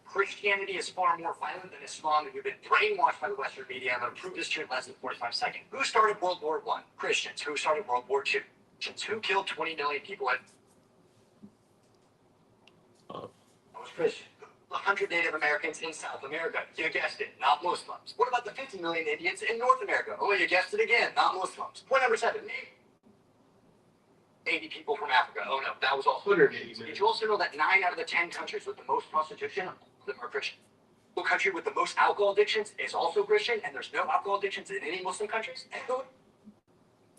Christianity is far more violent than Islam, and you've been brainwashed by the Western media. I'm going to prove this to you in less than 45 seconds. Who started World War I? Christians. Who started World War II? Christians. Who killed 20 million people? It was Christian. 100 Native Americans in South America. You guessed it, not Muslims. What about the 50 million Indians in North America? Oh, you guessed it again, not Muslims. Point number 7. 80 people from Africa. Oh no, that was all 180. Did you also know that 9 out of the 10 countries with the most prostitution, all of them are Christian? The country with the most alcohol addictions is also Christian, and there's no alcohol addictions in any Muslim countries. That's Some of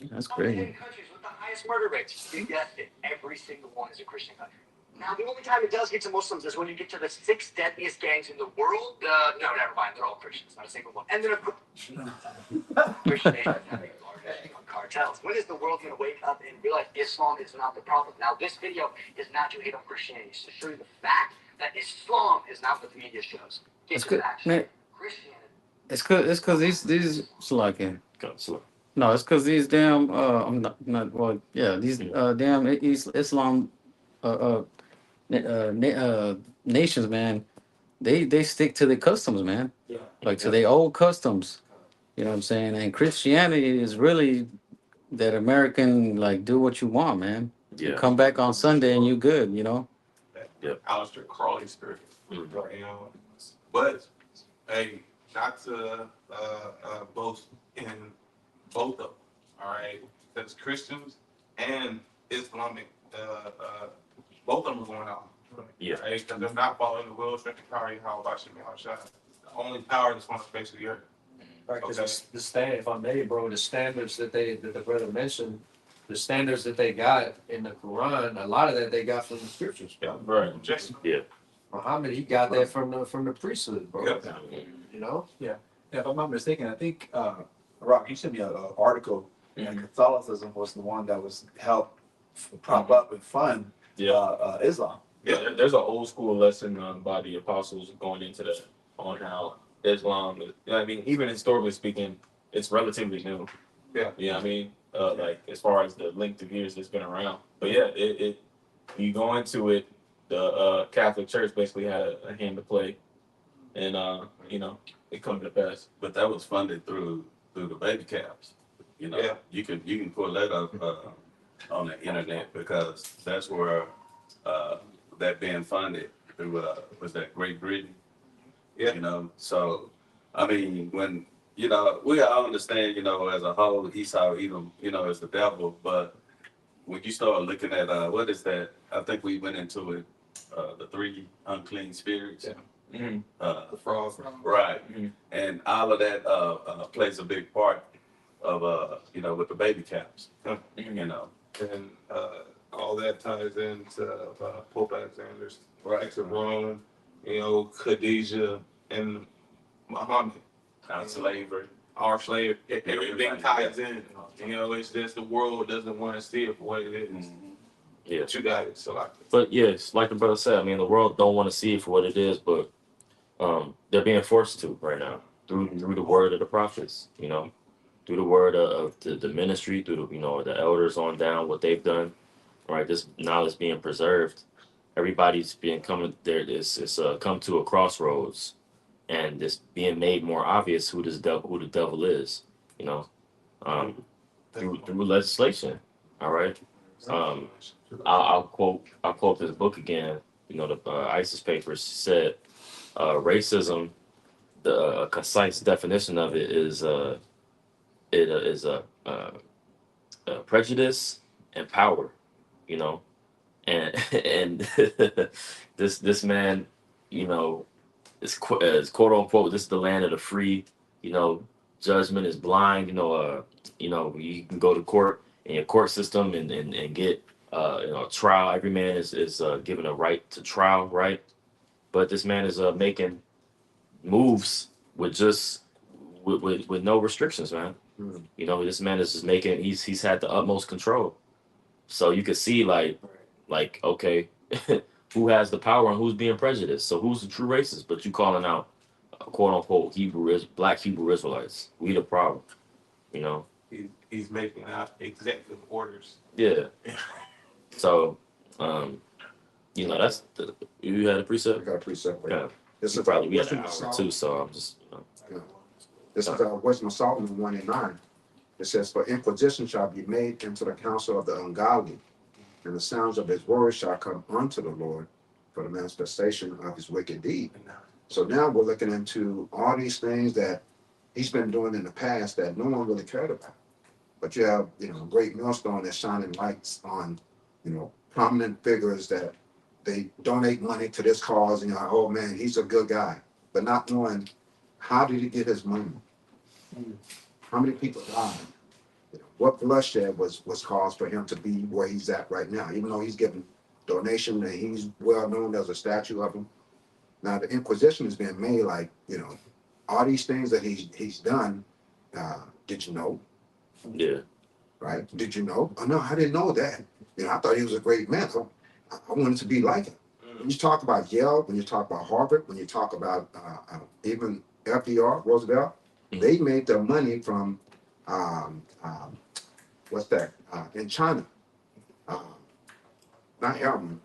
the 10 crazy. countries with the highest murder rates. You guessed it, every single one is a Christian country. Now, the only time it does get to Muslims is when you get to the 6 deadliest gangs in the world. No, never mind. They're all Christians, not a single one. And then Christian nations having large cartels. When is the world going to wake up and realize Islam is not the problem? Now, this video is not to hate on Christianity. It's to show you the fact that Islam is not what the media shows. It's It's good, facts. man. Christianity. It's cause these Slovakian. Go, slow. No, it's because these damn I'm not well yeah these damn Islam nations, man, they stick to the customs, man. Yeah. Like to their old customs. You know what I'm saying? And Christianity is really that American, like, do what you want, man. You Yeah. come back on Sunday and you good, you know? Yep. Aleister Crowley spirit. Mhm. You know, but hey, not to boast in both of them. All right, because Christians and Islamic both of them are going out. Yeah. Right? Because they're not following the will, strength, and power, how about Shimmy Shai. The only power that's on the face of the earth. Right, because Okay. the stand, if I may, bro, the standards that the brother mentioned, the standards that they got in the Quran, a lot of that they got from the scriptures. Yeah. Right. Just, Muhammad, he got that from the priesthood, bro. Yeah. You know? Yeah, if I'm not mistaken, I think Rock, you sent me an article, and Catholicism was the one that was helped prop up and fund Islam. Yeah, there's an old school lesson by the apostles going into that on how Islam, I mean, even historically speaking, it's relatively new. Yeah. You know what I mean? Like as far as the length of years it's been around. But yeah, it you go into it, the Catholic Church basically had a hand to play, and you know, it come to pass. But that was funded through the baby caps. You know, Yeah. you can pull that up on the internet because that's where that being funded through was that Great Britain. Yeah. You know, so I mean when we all understand, as a whole, Esau, Edom, is the devil, but when you start looking at what is that? I think we went into it, the three unclean spirits. Mm-hmm. the fraud. Right. Mhm. And all of that plays a big part of with the baby caps. Mhm. You know. And all that ties into Pope Alexander's Right. of Rome, Khadijah and Muhammad. Our slavery. Our slave, everything Everybody, ties yeah. in. It's just the world doesn't want to see it for what it is. Mhm. Yeah. But you got it, so But yes, like the brother said, I mean, the world don't want to see it for what it is, but they're being forced to right now through the word of the prophets, through the word of the ministry, through the elders on down, what they've done, right? This knowledge being preserved. Everybody's being coming there. It's come to a crossroads, and it's being made more obvious who the devil is, you know, through legislation. All right. I'll quote this book again. The ISIS papers said racism. The concise definition of it is it is prejudice and power. You know, and and this man, is quote unquote, this is the land of the free. You know, judgment is blind. You can go to court in your court system and get trial. Every man is given a right to trial, right? But this man is making moves with no restrictions, man. This man is just making. He's had the utmost control. So you could see like okay, who has the power and who's being prejudiced. So who's the true racist? But you calling out quote unquote black Hebrew Israelites. We the problem. You know. he's making out executive orders. Yeah. So, that's you had a We precept. got a precept. Yeah. This You is probably we had Wisdom an of hour Solomon. too. So I'm just. This is Wisdom of Solomon 1:9. It says, "For inquisition shall be made into the counsel of the ungodly, and the sounds of his words shall come unto the Lord for the manifestation of his wicked deed." So now we're looking into all these things that he's been doing in the past that no one really cared about. But you have, a great millstone that's shining lights on, prominent figures that they donate money to this cause, and you're like, oh man, he's a good guy. But not knowing how did he get his money? How many people died? What bloodshed was caused for him to be where he's at right now, even though he's getting donation and he's well known. There's a statue of him. Now the inquisition is being made like, all these things that he's done, did you know? Yeah. Right? Did you know? Oh no, I didn't know that. I thought he was a great man. I wanted to be like him. When you talk about Yale, when you talk about Harvard, when you talk about even FDR, Roosevelt, they made their money from what's that? In China. Not heroin.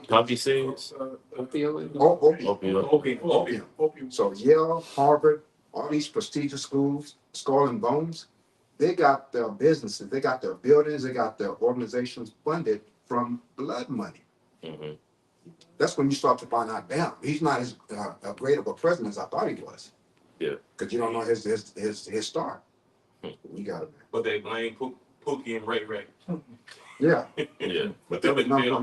Poppy seeds. Opium. Opioid. Opium. So Yale, Harvard, all these prestigious schools, Skull and Bones, they got their businesses, they got their buildings, they got their organizations funded from blood money. Mm-hmm. That's when you start to find out, damn, he's not as great of a president as I thought he was. Yeah. Because you don't know his start. You got it. But they blame Putin. Pookie and Ray Ray. Yeah. Yeah. But them in jail,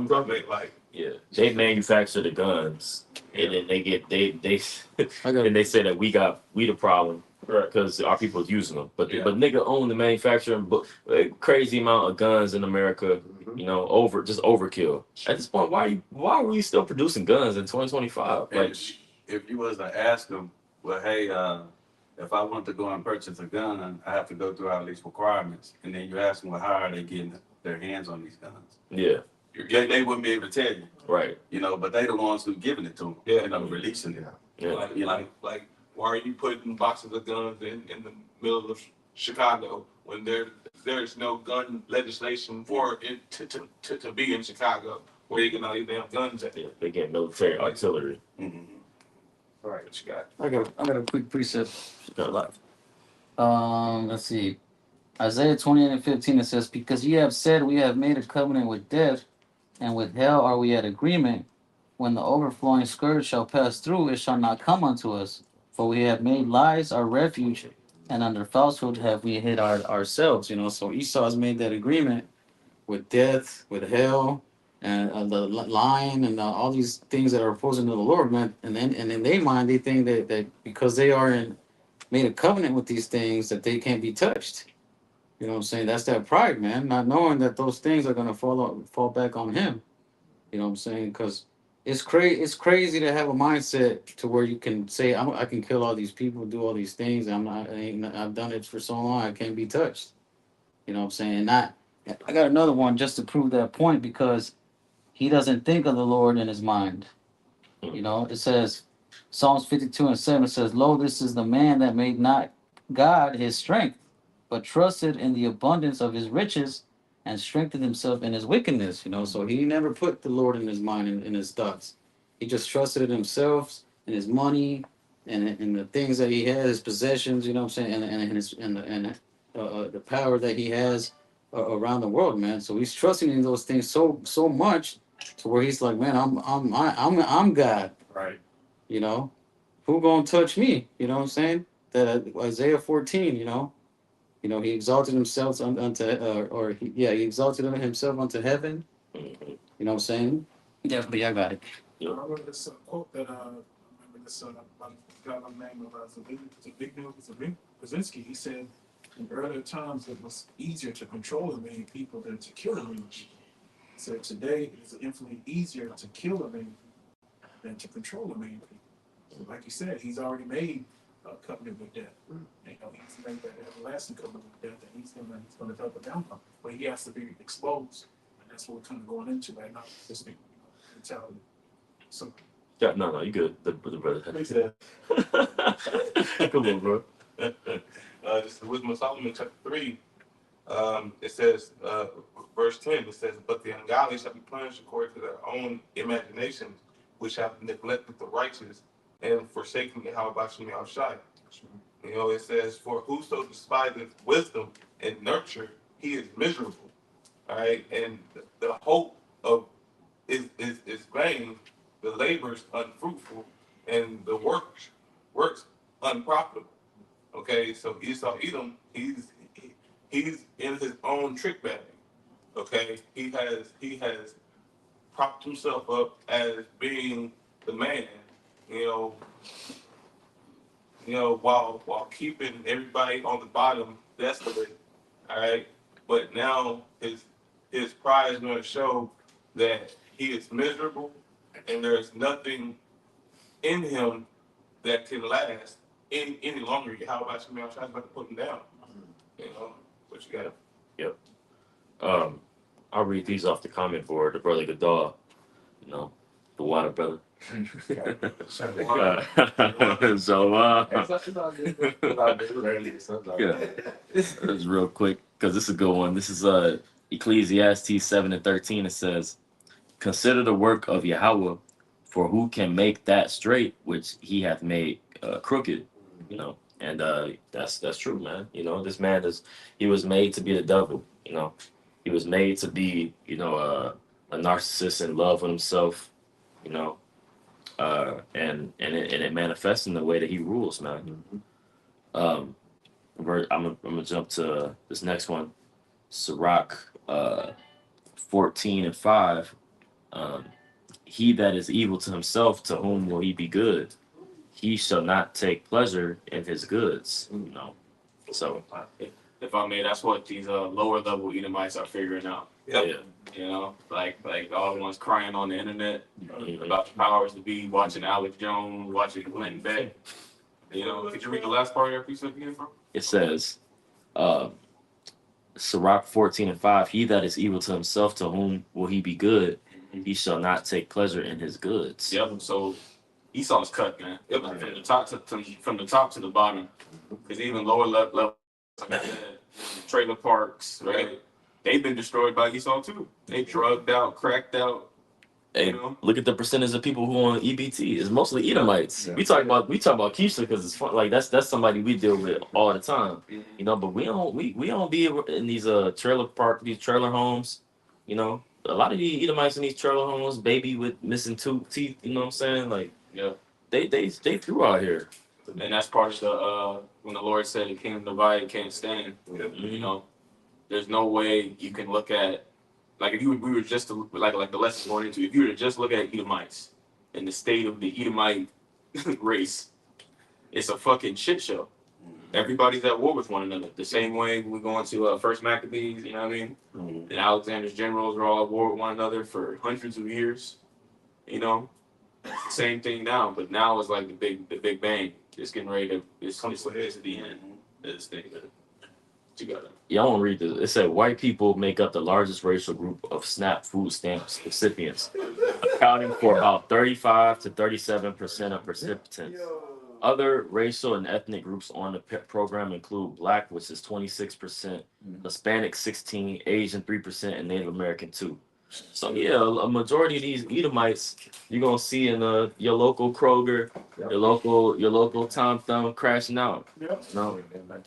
like, Yeah, they manufacture the guns, and then they get they I got and they say that we the problem right. because our people's using them. But Yeah. but nigga own the manufacturing, but crazy amount of guns in America. Mhm. You know, just overkill. At this point, why are we still producing guns in 2025? And Like, if you was to ask them, well, hey, if I want to go and purchase a gun, I have to go through all these requirements. And then you ask them, well, how are they getting their hands on these guns? yeah, They wouldn't be able to tell you, right, you know, but they the ones who giving it to them, Yeah. you know, releasing it. yeah, like, why are you putting boxes of guns in the middle of Chicago when there's no gun legislation for it to be in Chicago where you get all these damn guns at? yeah. They get military artillery. Mm-hmm. All right, what you got? I got a quick precept. Let's see. Isaiah 28:15, it says, "Because ye have said, we have made a covenant with death, and with hell are we at agreement. When the overflowing scourge shall pass through, it shall not come unto us. For we have made lies our refuge, and under falsehood have we hid ourselves." You know, so Esau has made that agreement with death, with hell, and the lying, and all these things that are opposing to the Lord, man. And then in their mind, they think that because they are made a covenant with these things, that they can't be touched. You know what I'm saying? That's that pride, man. Not knowing that those things are gonna fall back on him. You know what I'm saying? Because it's crazy to have a mindset to where you can say I can kill all these people, do all these things. I've done it for so long. I can't be touched. You know what I'm saying? Not. I got another one just to prove that point because he doesn't think of the Lord in his mind. You know, it says Psalms 52:7 says, "Lo, this is the man that made not God his strength, but trusted in the abundance of his riches and strengthened himself in his wickedness." You know, so he never put the Lord in his mind and in his thoughts. He just trusted in himself and his money and the things that he had, his possessions. You know what I'm saying, and the power that he has around the world, man. So he's trusting in those things so much to where he's like, man, I'm God. Right. You know, who gonna touch me? You know what I'm saying? That Isaiah 14. You know, he exalted himself unto, he exalted himself unto heaven. Mhm. You know what I'm saying? Yeah, but yeah, I got it. I remember this quote that I remember this guy by the name of Zbigniew Brzezinski. He said, in earlier times, it was easier to control a million people than to kill a million people. He said, today it is infinitely easier to kill a million people than to control a million people. So like you said, he's already made a covenant with death. You know, he's made that everlasting covenant with death, and he's gonna double down on it. But he has to be exposed, and that's what we're kind of going into right now. This mentality. So Yeah, no, you good. The brother. He said, Come on, bro. this is the Wisdom of Solomon, chapter 3. It says, verse 10, it says, "But the ungodly shall be punished according to their own imaginations, which have neglected the righteous and forsaken Yahweh Bashim Yahushai." You know, it says, "For whoso despiseth wisdom and nurture, he is miserable." All right, and the hope of is vain, the labors unfruitful, and the works unprofitable. Okay, so Esau Edom, he's in his own trick bag. Okay, he has propped himself up as being the man. You know, while keeping everybody on the bottom desolate. All right, but now his pride is going to show that he is miserable, and there's nothing in him that can last any longer. How about you, man? I'm trying to put him down. You know what you got? Yep. I'll read these off the comment board. The brother Gadar, you know, the water brother. Yeah, this is real quick because this is a good one. This is Ecclesiastes 7:13. It says, "Consider the work of Yahweh, for who can make that straight which he hath made crooked?" You know, and that's true, man. You know, this man he was made to be the devil. You know, he was made to be, a narcissist in love with himself. You know, and it manifests in the way that he rules, man. I'm gonna jump to this next one. Sirach 14:5. Um, he that is evil to himself, to whom will he be good? He shall not take pleasure in his goods. You know. So If I may, that's what these lower level Edomites are figuring out. yeah. You know, like all the ones crying on the internet Mhm. about the powers to be, watching Alex Jones, watching Clinton Beck. You know, could you read the last part of your piece again, bro? It says, uh, Sirach 14:5, he that is evil to himself, to whom will he be good? He shall not take pleasure in his goods. Yep. So Esau's cut, man. Yep. From the top from the top to the bottom, because even lower level, like I said, trailer parks, right? They've been destroyed by Esau too. They drugged out, cracked out. Hey, You know? look at the percentage of people who on EBT. It's mostly Edomites. Yeah. We talk about Keisha because it's fun. Like that's somebody we deal with all the time. You know, but we don't be in these these trailer homes. You know, a lot of the Edomites in these trailer homes, baby with missing two teeth. You know what I'm saying? Like, Yeah. they through out here. And that's part of the when the Lord said the kingdom divided can't stand. You know, there's no way you can look at like if we were just to like the lesson going into if you were to just look at Edomites and the state of the Edomite race, it's a fucking shit show. Everybody's at war with one another. The same way we go into First Maccabees, you know what I mean? Mhm. And Alexander's generals are all at war with one another for hundreds of years. You know, it's the same thing now, but now it's like the big bang. It's getting ready to it's the end of this thing. Man. What you got? Yeah, I want to read this. It said white people make up the largest racial group of SNAP food stamps recipients, accounting for about 35 to 37% of recipients. Other racial and ethnic groups on the program include Black, which is 26%, Hispanic 16%, Asian 3%, and Native American 2%. So yeah, a majority of these Edomites you're gonna see in your local Kroger, your local Tom Thumb crashing out. Yep. No.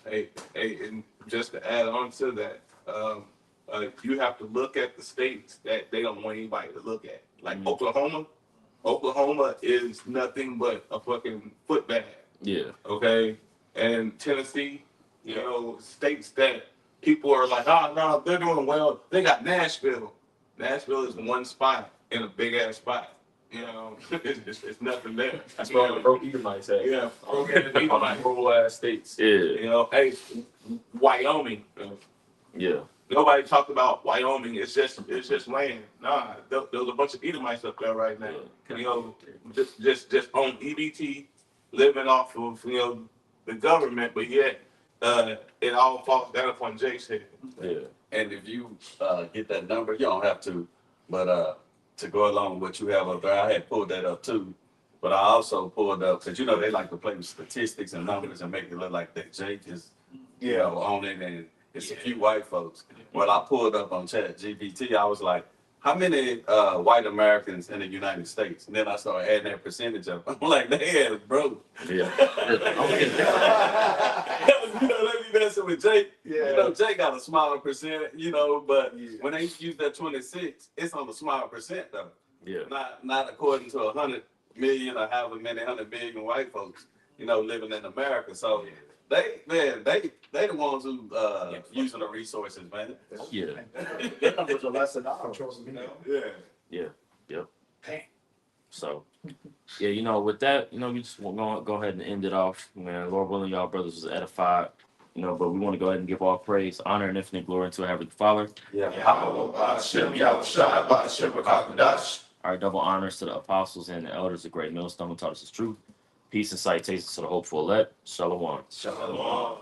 Hey, and just to add on to that, you have to look at the states that they don't want anybody to look at. Like Oklahoma. Oklahoma is nothing but a fucking footbag. Yeah. Okay, and Tennessee, you know, states that people are like, oh no, they're doing well. They got Nashville. Nashville is one spot in a big ass spot. You know, it's nothing there. That's where all the broke Edomites at. Yeah, Like rural ass states. Yeah. you know, hey, Wyoming. Yeah. Nobody talked about Wyoming. It's just land. Nah, there's a bunch of Edomites up there right now. You know, just on EBT, living off of the government, but yet it all falls down upon Jake's head. Yeah. And if you get that number, you don't have to, but to go along with what you have up there, I had pulled that up too. But I also pulled up because they like to play with statistics and numbers and make it look like that Jake is on it and it's a few white folks. Well, I pulled up on Chat GPT. I was like, how many white Americans in the United States? And then I started adding that percentage up. I'm like, they ass broke. Yeah. Let me messing with Jake. Jake got a smaller percent, but when they use that 26, it's on the smaller percent though. Yeah. Not according to 100 million or however many 100 million white folks, living in America. So they the ones who using the resources, man. Yeah. Their numbers are less than ours. Yeah. Yeah. Yep. So, yeah, with that, we just want to go ahead and end it off. Man, Lord willing, y'all brothers was edified. But we want to go ahead and give all praise, honor, and infinite glory to our Heavenly Father. Yeah. Our double honors to the apostles and the elders, the great millstone who taught us the truth. Peace and citations to the hopeful elect. Shalom. Shalom.